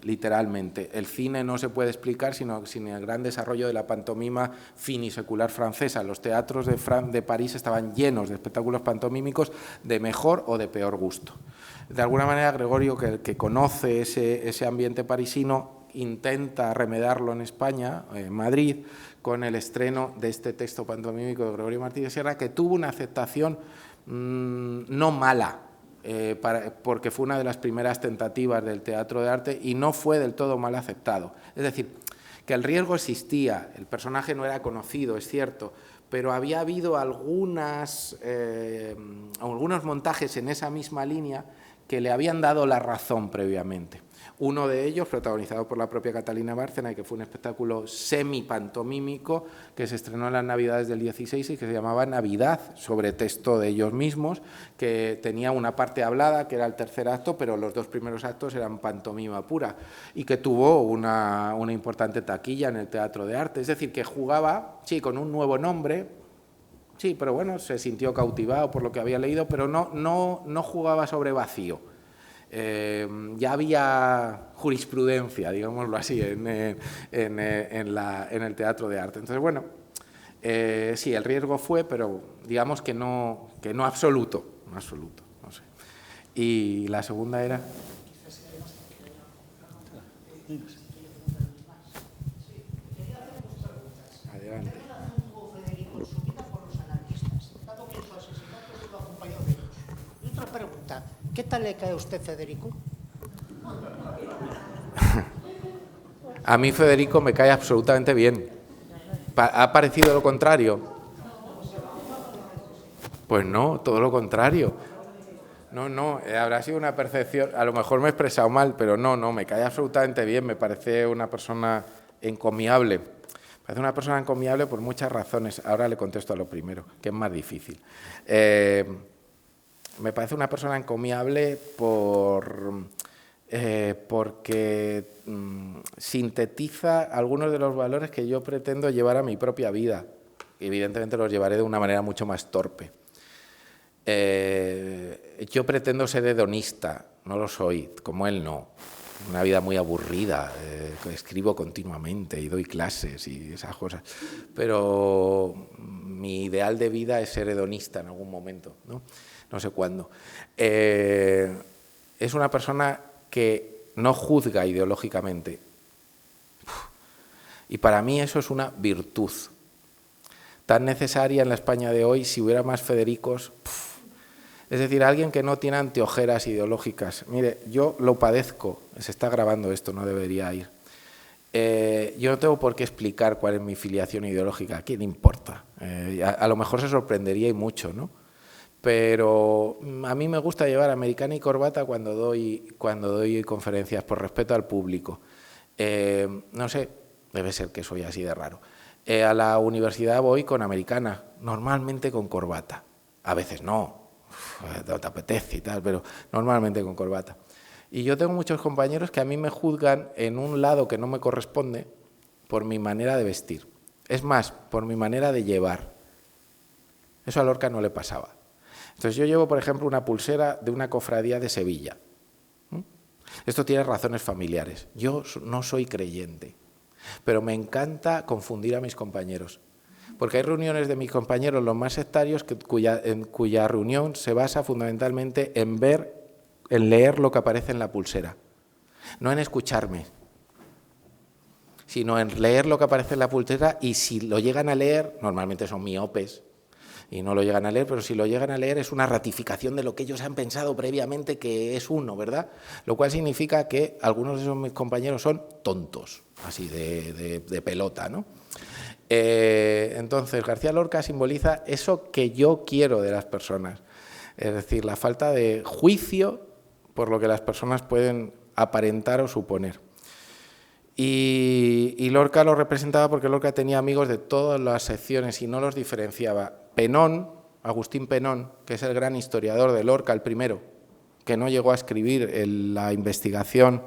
Literalmente. El cine no se puede explicar sin el gran desarrollo de la pantomima finisecular francesa. Los teatros de París estaban llenos de espectáculos pantomímicos de mejor o de peor gusto. De alguna manera, Gregorio, que conoce ese ambiente parisino, intenta remedarlo en España, en Madrid, con el estreno de este texto pantomímico de Gregorio Martínez Sierra, que tuvo una aceptación no mala, porque fue una de las primeras tentativas del teatro de arte y no fue del todo mal aceptado. Es decir, que el riesgo existía, el personaje no era conocido, es cierto, pero había habido algunos montajes en esa misma línea que le habían dado la razón previamente. Uno de ellos, protagonizado por la propia Catalina Bárcena, y que fue un espectáculo semi-pantomímico que se estrenó en las Navidades del 16 y que se llamaba Navidad, sobre texto de ellos mismos, que tenía una parte hablada, que era el tercer acto, pero los 2 primeros actos eran pantomima pura, y que tuvo una importante taquilla en el Teatro de Arte. Es decir, que jugaba, sí, con un nuevo nombre, sí, pero bueno, se sintió cautivado por lo que había leído, pero no jugaba sobre vacío. Ya había jurisprudencia, digámoslo así, en el Teatro de Arte. Entonces, bueno, sí, el riesgo fue, pero digamos que no absoluto, no sé. Y la segunda era... Adelante. Otra pregunta, ¿qué tal le cae a usted, Federico? A mí Federico me cae absolutamente bien. ¿Ha parecido lo contrario? Pues no, todo lo contrario. No, habrá sido una percepción, a lo mejor me he expresado mal, pero no, me cae absolutamente bien, me parece una persona encomiable. Me parece una persona encomiable por muchas razones. Ahora le contesto a lo primero, que es más difícil. Me parece una persona encomiable porque sintetiza algunos de los valores que yo pretendo llevar a mi propia vida. Evidentemente los llevaré de una manera mucho más torpe. Yo pretendo ser hedonista, no lo soy, como él no. Una vida muy aburrida, escribo continuamente y doy clases y esas cosas. Pero mi ideal de vida es ser hedonista en algún momento, no sé cuándo. Es una persona que no juzga ideológicamente. Y para mí eso es una virtud tan necesaria en la España de hoy. Si hubiera más Federicos, es decir, alguien que no tiene anteojeras ideológicas. Mire, yo lo padezco, se está grabando esto, no debería ir. Yo no tengo por qué explicar cuál es mi filiación ideológica, ¿a quién importa? A lo mejor se sorprendería y mucho, ¿no? Pero a mí me gusta llevar americana y corbata cuando doy conferencias, por respeto al público. No sé, debe ser que soy así de raro. A la universidad voy con americana, normalmente con corbata. A veces no te apetece y tal, pero normalmente con corbata. Y yo tengo muchos compañeros que a mí me juzgan en un lado que no me corresponde por mi manera de vestir. Es más, por mi manera de llevar. Eso a Lorca no le pasaba. Entonces yo llevo, por ejemplo, una pulsera de una cofradía de Sevilla. Esto tiene razones familiares. Yo no soy creyente, pero me encanta confundir a mis compañeros. Porque hay reuniones de mis compañeros, los más sectarios, en cuya reunión se basa fundamentalmente en leer lo que aparece en la pulsera. No en escucharme, sino en leer lo que aparece en la pulsera, y si lo llegan a leer, normalmente son miopes, y no lo llegan a leer, pero si lo llegan a leer es una ratificación de lo que ellos han pensado previamente que es uno, ¿verdad? Lo cual significa que algunos de esos mis compañeros son tontos, así de pelota, ¿no? Entonces, García Lorca simboliza eso que yo quiero de las personas, es decir, la falta de juicio por lo que las personas pueden aparentar o suponer. Y Lorca lo representaba porque Lorca tenía amigos de todas las secciones y no los diferenciaba. Penón, Agustín Penón, que es el gran historiador de Lorca, el primero, que no llegó a escribir la investigación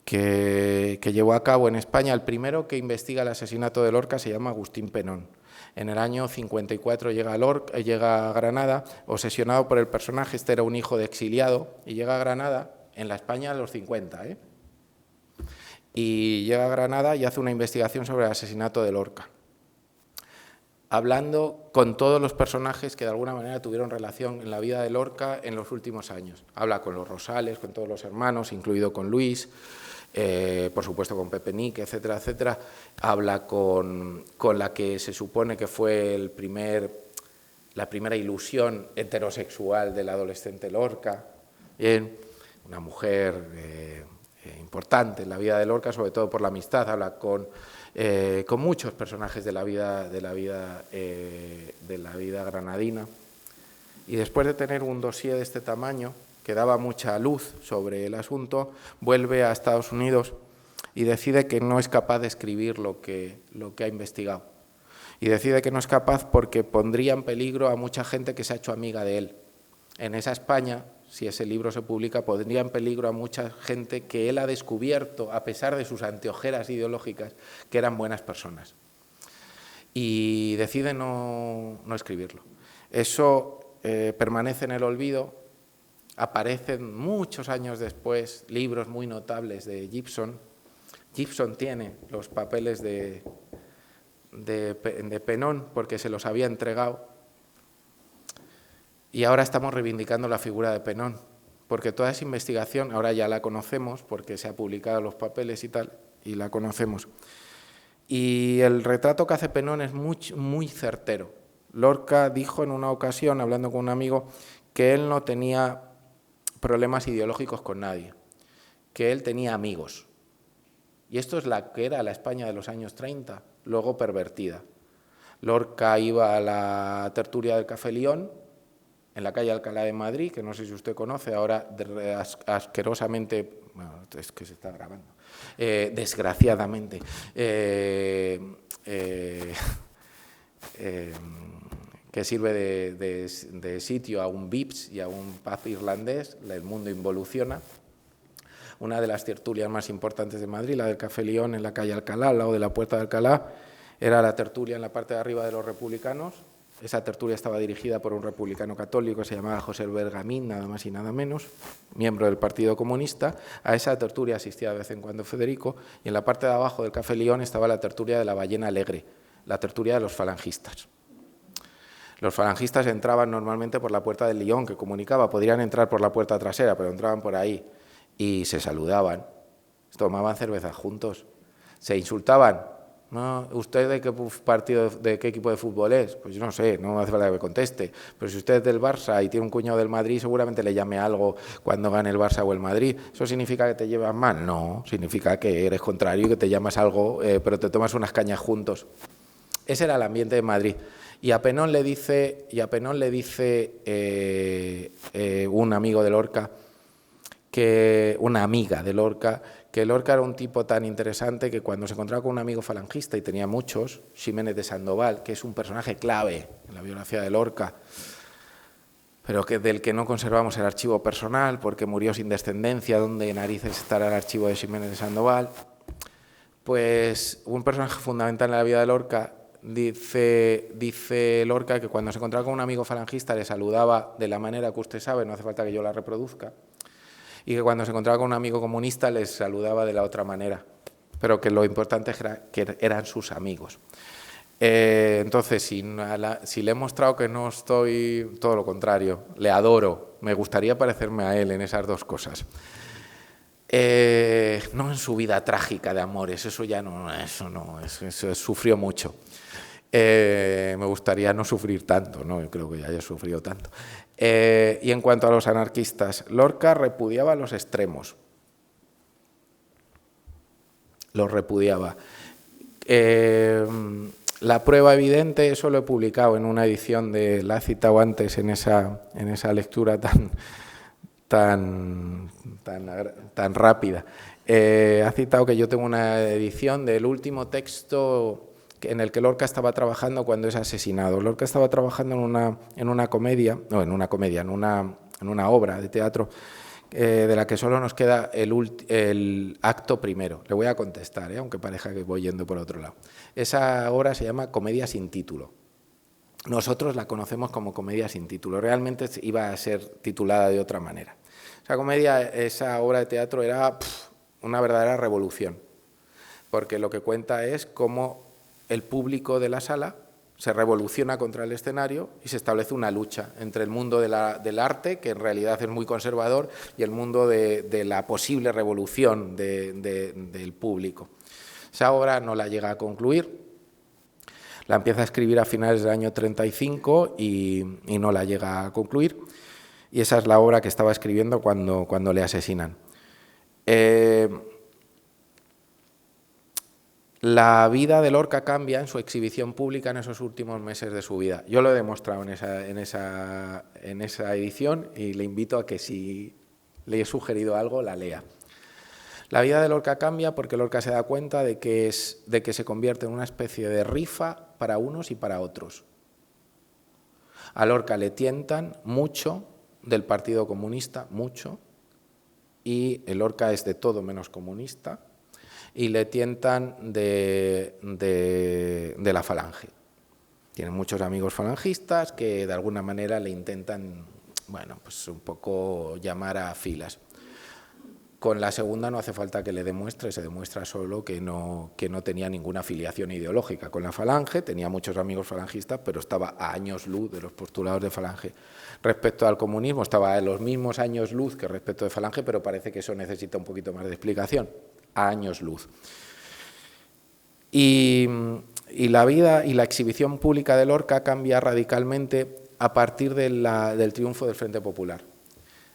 que llevó a cabo en España, el primero que investiga el asesinato de Lorca se llama Agustín Penón. En el año 54 llega a Granada, obsesionado por el personaje. Este era un hijo de exiliado, y llega a Granada en la España de los 50, y llega a Granada y hace una investigación sobre el asesinato de Lorca, hablando con todos los personajes que de alguna manera tuvieron relación en la vida de Lorca en los últimos años. Habla con los Rosales, con todos los hermanos, incluido con Luis, por supuesto con Pepe Nick, etcétera, etcétera. Habla con la que se supone que fue la primera ilusión heterosexual del adolescente Lorca. Bien, una mujer importante en la vida de Lorca, sobre todo por la amistad. Habla con muchos personajes de la vida granadina. Y después de tener un dossier de este tamaño, que daba mucha luz sobre el asunto, vuelve a Estados Unidos y decide que no es capaz de escribir lo que ha investigado. Y decide que no es capaz porque pondría en peligro a mucha gente que se ha hecho amiga de él. En esa España, si ese libro se publica, pondría en peligro a mucha gente que él ha descubierto, a pesar de sus anteojeras ideológicas, que eran buenas personas. Y decide no escribirlo. Eso permanece en el olvido. Aparecen muchos años después libros muy notables de Gibson. Gibson tiene los papeles de Penón porque se los había entregado. Y ahora estamos reivindicando la figura de Penón, porque toda esa investigación, ahora ya la conocemos, porque se han publicado los papeles y tal, y la conocemos. Y el retrato que hace Penón es muy certero. Lorca dijo en una ocasión, hablando con un amigo, que él no tenía problemas ideológicos con nadie, que él tenía amigos. Y esto es la que era la España de los años 30, luego pervertida. Lorca iba a la tertulia del Café Lión, en la calle Alcalá de Madrid, que no sé si usted conoce, ahora asquerosamente, bueno, es que se está grabando, desgraciadamente, que sirve de sitio a un Vips y a un pub irlandés. El mundo involuciona. Una de las tertulias más importantes de Madrid, la del Café Lión en la calle Alcalá, al lado de la Puerta de Alcalá, era la tertulia en la parte de arriba de los republicanos. Esa tertulia estaba dirigida por un republicano católico que se llamaba José Bergamín, nada más y nada menos, miembro del Partido Comunista. A esa tertulia asistía de vez en cuando Federico, y en la parte de abajo del Café Lión estaba la tertulia de la Ballena Alegre, la tertulia de los falangistas. Los falangistas entraban normalmente por la puerta del Lión, que comunicaba, podrían entrar por la puerta trasera, pero entraban por ahí y se saludaban, tomaban cerveza juntos, se insultaban. No, ¿usted de qué partido, de qué equipo de fútbol es? Pues yo no sé, no hace falta que me conteste. Pero si usted es del Barça y tiene un cuñado del Madrid, seguramente le llame algo cuando gane el Barça o el Madrid. ¿Eso significa que te llevas mal? No, significa que eres contrario y que te llamas algo, pero te tomas unas cañas juntos. Ese era el ambiente de Madrid. Y a Penón le dice un amigo de Lorca, una amiga de Lorca, que Lorca era un tipo tan interesante que cuando se encontraba con un amigo falangista, y tenía muchos, Ximénez de Sandoval, que es un personaje clave en la biografía de Lorca, pero del que no conservamos el archivo personal porque murió sin descendencia, ¿dónde narices estará el archivo de Ximénez de Sandoval? Pues un personaje fundamental en la vida de Lorca, dice Lorca que cuando se encontraba con un amigo falangista le saludaba de la manera que usted sabe, no hace falta que yo la reproduzca, y que cuando se encontraba con un amigo comunista les saludaba de la otra manera, pero que lo importante era que eran sus amigos. Entonces, si le he mostrado que no estoy, todo lo contrario, le adoro, me gustaría parecerme a él en esas dos cosas. No en su vida trágica de amores, eso ya no, eso sufrió mucho. Me gustaría no sufrir tanto, ¿no? Yo creo que ya haya sufrido tanto. Y en cuanto a los anarquistas, Lorca repudiaba los extremos. Los repudiaba. La prueba evidente, eso lo he publicado en una edición la he citado antes en esa lectura tan rápida. Ha citado que yo tengo una edición del último texto en el que Lorca estaba trabajando cuando es asesinado. Lorca estaba trabajando en una obra de teatro de la que solo nos queda el acto primero. Le voy a contestar, aunque parezca que voy yendo por otro lado. Esa obra se llama Comedia sin título. Nosotros la conocemos como Comedia sin título. Realmente iba a ser titulada de otra manera. Esa obra de teatro era una verdadera revolución, porque lo que cuenta es cómo el público de la sala se revoluciona contra el escenario y se establece una lucha entre el mundo del arte, que en realidad es muy conservador, y el mundo de la posible revolución del público. Esa obra no la llega a concluir, la empieza a escribir a finales del año 35 y no la llega a concluir, y esa es la obra que estaba escribiendo cuando le asesinan. La vida de Lorca cambia en su exhibición pública en esos últimos meses de su vida. Yo lo he demostrado en esa edición y le invito a que si le he sugerido algo, la lea. La vida de Lorca cambia porque Lorca se da cuenta de que se convierte en una especie de rifa para unos y para otros. A Lorca le tientan mucho del Partido Comunista, mucho, y Lorca es de todo menos comunista, y le tientan de la Falange. Tiene muchos amigos falangistas que de alguna manera le intentan, bueno, pues un poco llamar a filas. Con la segunda no hace falta que le demuestre, se demuestra solo que no tenía ninguna afiliación ideológica con la Falange, tenía muchos amigos falangistas, pero estaba a años luz de los postulados de Falange. Respecto al comunismo, estaba a los mismos años luz que respecto de Falange, pero parece que eso necesita un poquito más de explicación, a años luz. Y la vida y la exhibición pública de Lorca cambia radicalmente a partir del triunfo del Frente Popular.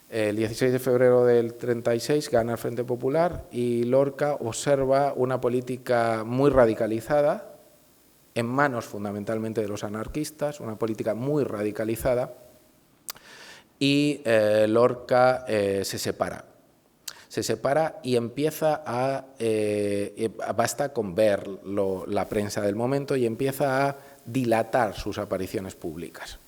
El 16 de febrero del 36 gana el Frente Popular y Lorca observa una política muy radicalizada, en manos fundamentalmente de los anarquistas, una política muy radicalizada, y Lorca se separa. Se separa y empieza basta con ver la prensa del momento y empieza a dilatar sus apariciones públicas.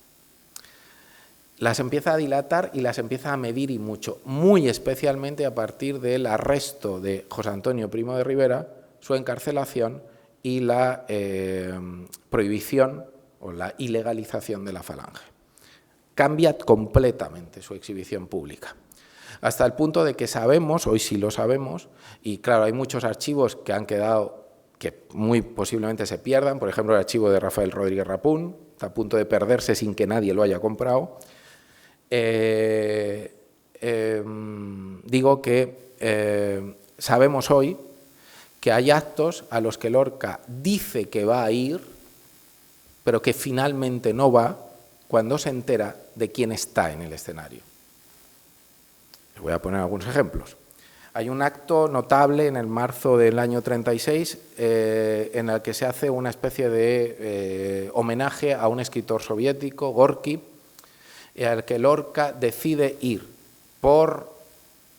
Las empieza a dilatar y las empieza a medir y mucho, muy especialmente a partir del arresto de José Antonio Primo de Rivera, su encarcelación y la prohibición o la ilegalización de la Falange. Cambia completamente su exhibición pública, hasta el punto de que sabemos, hoy sí lo sabemos, y claro, hay muchos archivos que han quedado, que muy posiblemente se pierdan, por ejemplo, el archivo de Rafael Rodríguez Rapún, está a punto de perderse sin que nadie lo haya comprado. Digo que sabemos hoy que hay actos a los que Lorca dice que va a ir, pero que finalmente no va cuando se entera de quién está en el escenario. Les voy a poner algunos ejemplos. Hay un acto notable en el marzo del año 36 en el que se hace una especie de homenaje a un escritor soviético, Gorki, al que Lorca decide ir por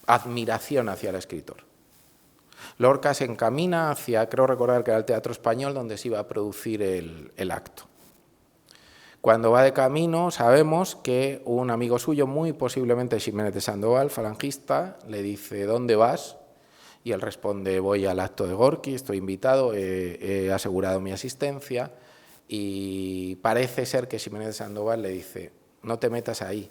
admiración hacia el escritor. Lorca se encamina hacia, creo recordar que era el Teatro Español, donde se iba a producir el acto. Cuando va de camino, sabemos que un amigo suyo, muy posiblemente Ximénez de Sandoval, falangista, le dice: ¿dónde vas? Y él responde: voy al acto de Gorki, estoy invitado, he asegurado mi asistencia. Y parece ser que Ximénez de Sandoval le dice: no te metas ahí,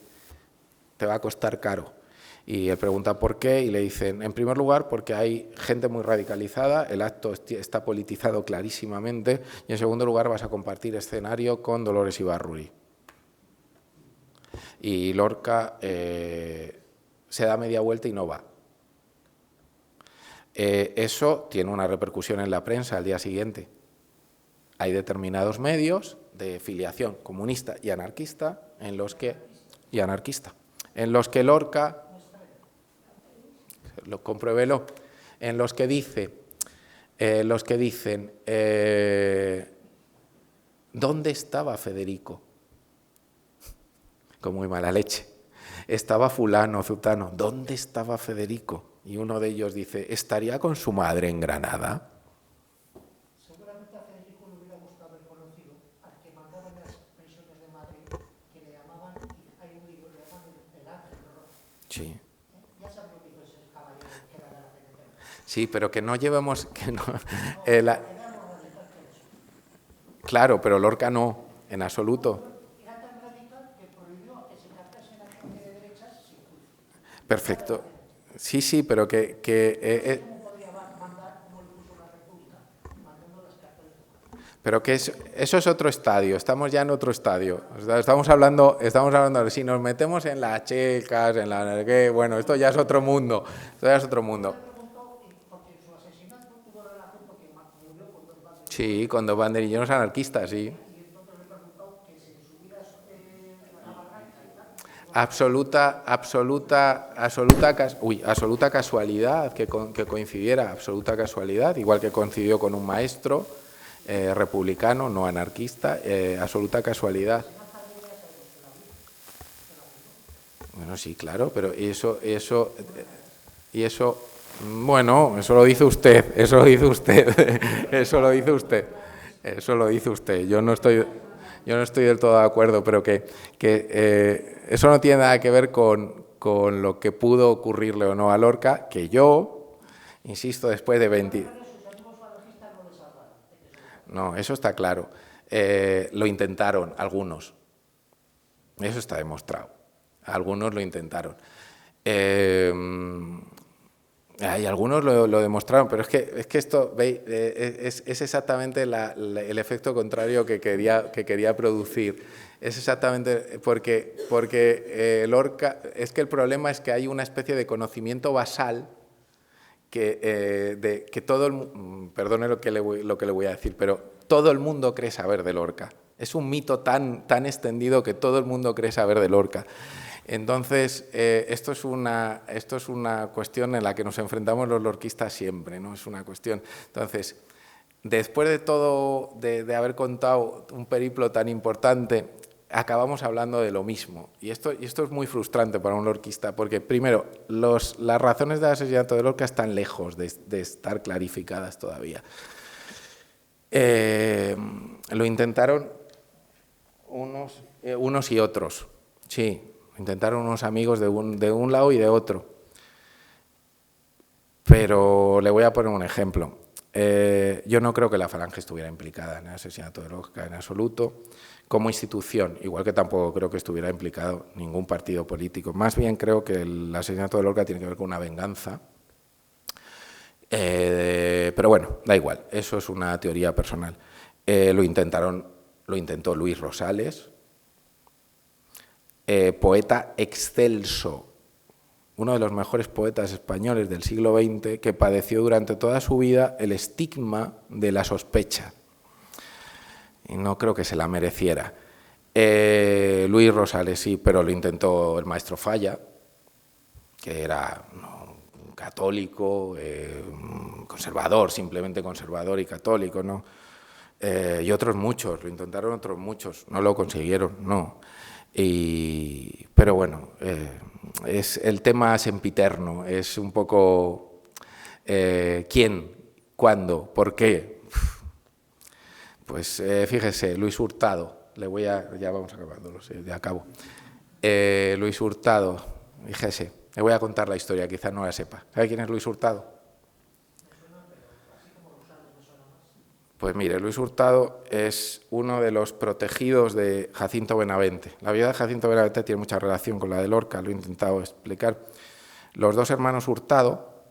te va a costar caro. Y él pregunta por qué y le dicen: en primer lugar, porque hay gente muy radicalizada, el acto está politizado clarísimamente, y en segundo lugar vas a compartir escenario con Dolores Ibarruri. Y Lorca se da media vuelta y no va. Eso tiene una repercusión en la prensa al día siguiente. Hay determinados medios de filiación comunista y anarquista en los que Lorca, compruébelo, en los que dicen ¿dónde estaba Federico? Con muy mala leche. Estaba fulano, zutano, ¿dónde estaba Federico? Y uno de ellos dice: ¿estaría con su madre en Granada? Seguramente a Federico le hubiera gustado haber conocido al que mandaba en las prisiones de Madrid, que le llamaban, hay un libro, le llaman el Ángel Rojo. Sí. Ya sabe lo que hizo ese caballero que era de la PNT. Sí, pero que no llevamos... Claro, pero Lorca no, en absoluto. Era tan radical que prohibió que se captase a la gente de derechas sin juicio. Perfecto. Sí, sí, pero que ¿Cómo podría mandar, como lo puso la República, mandando las cartas de pero que eso es otro estadio, estamos ya en otro estadio. Estamos hablando de si nos metemos en las checas, en la... Bueno, esto ya es otro mundo, Porque su asesinato tuvo relación porque murió con dos banderillas. Sí, con dos banderillos anarquistas, sí. Y entonces le preguntó que si en su vida ganaba rancha y tal. absoluta casualidad que coincidiera, absoluta casualidad, igual que coincidió con un maestro republicano, no anarquista, absoluta casualidad. Bueno, sí, claro, pero eso, bueno, eso lo dice usted, eso lo dice usted. Yo no estoy del todo de acuerdo, pero que eso no tiene nada que ver con lo que pudo ocurrirle o no a Lorca, que yo, insisto, después de 20... No, eso está claro. Lo intentaron algunos. Eso está demostrado. Algunos lo intentaron. Y algunos lo demostraron, pero es que esto, ¿veis? Es exactamente el efecto contrario que quería producir. Es exactamente porque Lorca, es que el problema es que hay una especie de conocimiento basal que todo el mundo, perdone lo que le voy a decir, pero todo el mundo cree saber de Lorca. Es un mito tan extendido que todo el mundo cree saber de Lorca. Entonces, esto es una cuestión en la que nos enfrentamos los lorquistas siempre, ¿no? Es una cuestión. Entonces, después de todo, de haber contado un periplo tan importante, acabamos hablando de lo mismo. Y esto es muy frustrante para un lorquista, porque, primero, las razones del asesinato de Lorca están lejos de estar clarificadas todavía. Lo intentaron unos y otros, sí. Intentaron unos amigos de un lado y de otro. Pero le voy a poner un ejemplo. Yo no creo que la Falange estuviera implicada en el asesinato de Lorca en absoluto, como institución, igual que tampoco creo que estuviera implicado ningún partido político. Más bien creo que el asesinato de Lorca tiene que ver con una venganza. Pero bueno, da igual, eso es una teoría personal. Lo intentó Luis Rosales, poeta excelso, uno de los mejores poetas españoles del siglo XX, que padeció durante toda su vida el estigma de la sospecha. Y no creo que se la mereciera. Luis Rosales sí, pero lo intentó el maestro Falla, que era un católico, conservador, simplemente conservador y católico, ¿no? Y otros muchos, lo intentaron otros muchos, no lo consiguieron, no. Pero bueno, es el tema sempiterno, es un poco quién, cuándo, por qué. Pues fíjese, Luis Hurtado, ya vamos acabando, ya acabo. Luis Hurtado, fíjese, le voy a contar la historia, quizás no la sepa. ¿Sabe quién es Luis Hurtado? Pues mire, Luis Hurtado es uno de los protegidos de Jacinto Benavente. La vida de Jacinto Benavente tiene mucha relación con la de Lorca, lo he intentado explicar. Los dos hermanos Hurtado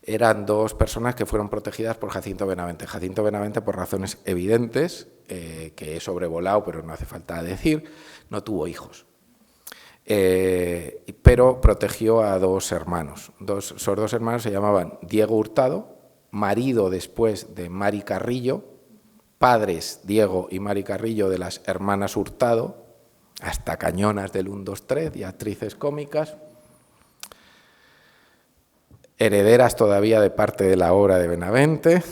eran dos personas que fueron protegidas por Jacinto Benavente. Jacinto Benavente, por razones evidentes, que he sobrevolado, pero no hace falta decir, no tuvo hijos. Pero protegió a dos hermanos. Esos dos hermanos se llamaban Diego Hurtado, marido después de Mari Carrillo, padres Diego y Mari Carrillo de las hermanas Hurtado, hasta cañonas del 1, 2, 3 y actrices cómicas, herederas todavía de parte de la obra de Benavente,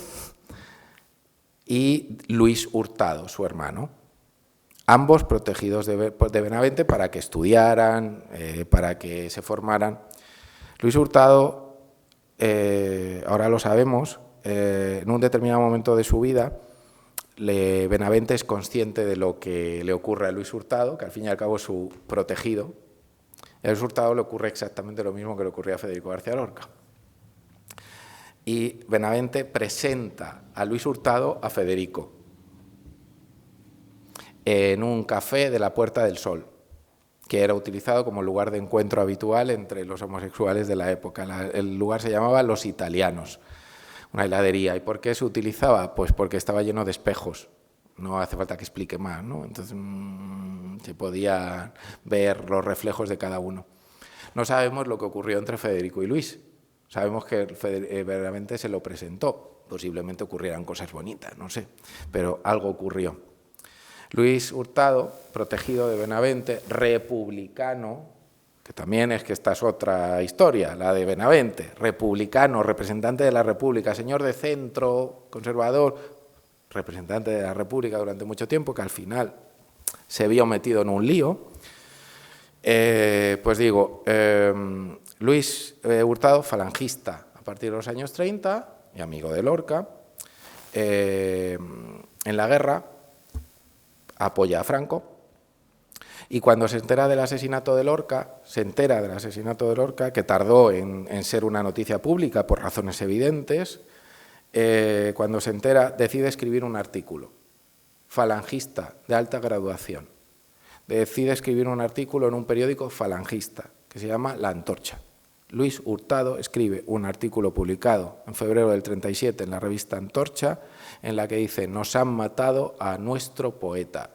y Luis Hurtado, su hermano, ambos protegidos de Benavente para que estudiaran, para que se formaran. Luis Hurtado, ahora lo sabemos, en un determinado momento de su vida, Benavente es consciente de lo que le ocurre a Luis Hurtado, que al fin y al cabo es su protegido. A Luis Hurtado le ocurre exactamente lo mismo que le ocurría a Federico García Lorca. Y Benavente presenta a Luis Hurtado a Federico en un café de la Puerta del Sol, que era utilizado como lugar de encuentro habitual entre los homosexuales de la época. El lugar se llamaba Los Italianos, una heladería. ¿Y por qué se utilizaba? Pues porque estaba lleno de espejos. No hace falta que explique más, ¿no? Entonces se podía ver los reflejos de cada uno. No sabemos lo que ocurrió entre Federico y Luis. Sabemos que verdaderamente se lo presentó. Posiblemente ocurrieran cosas bonitas, no sé, pero algo ocurrió. Luis Hurtado, protegido de Benavente, republicano, que también es que esta es otra historia, la de Benavente, republicano, representante de la República, señor de centro, conservador, representante de la República durante mucho tiempo, que al final se vio metido en un lío. Pues digo, Luis Hurtado, falangista a partir de los años 30 y amigo de Lorca, en la guerra apoya a Franco. Y cuando se entera del asesinato de Lorca, que tardó en ser una noticia pública por razones evidentes, cuando se entera, decide escribir un artículo. Falangista, de alta graduación. Decide escribir un artículo en un periódico falangista, que se llama La Antorcha. Luis Hurtado escribe un artículo publicado en febrero del 37 en la revista Antorcha, en la que dice: nos han matado a nuestro poeta.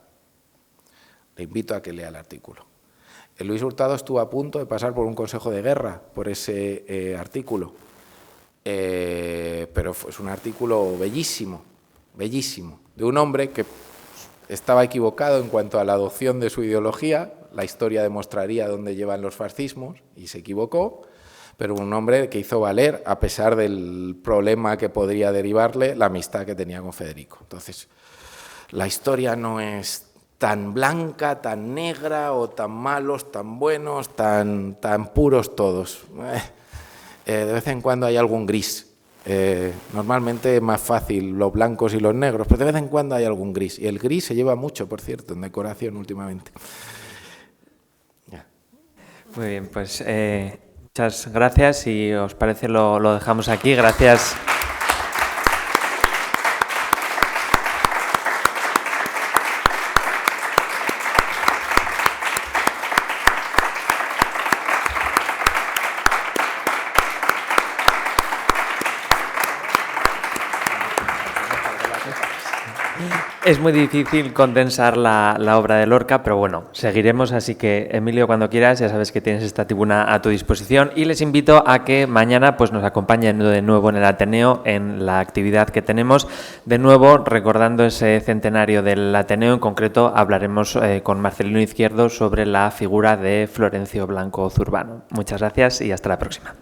Le invito a que lea el artículo. Luis Hurtado estuvo a punto de pasar por un consejo de guerra por ese artículo, pero es un artículo bellísimo, bellísimo, de un hombre que estaba equivocado en cuanto a la adopción de su ideología. La historia demostraría dónde llevan los fascismos y se equivocó, pero un hombre que hizo valer, a pesar del problema que podría derivarle, la amistad que tenía con Federico. Entonces, la historia no es tan blanca, tan negra, o tan malos, tan buenos, tan puros todos. De vez en cuando hay algún gris. Normalmente es más fácil los blancos y los negros, pero de vez en cuando hay algún gris. Y el gris se lleva mucho, por cierto, en decoración últimamente. Ya. Muy bien, pues muchas gracias. Si os parece lo dejamos aquí. Gracias. Es muy difícil condensar la obra de Lorca, pero bueno, seguiremos, así que Emilio, cuando quieras, ya sabes que tienes esta tribuna a tu disposición, y les invito a que mañana pues nos acompañen de nuevo en el Ateneo en la actividad que tenemos, de nuevo recordando ese centenario del Ateneo. En concreto hablaremos con Marcelino Izquierdo sobre la figura de Florencio Blanco Zurbano. Muchas gracias y hasta la próxima.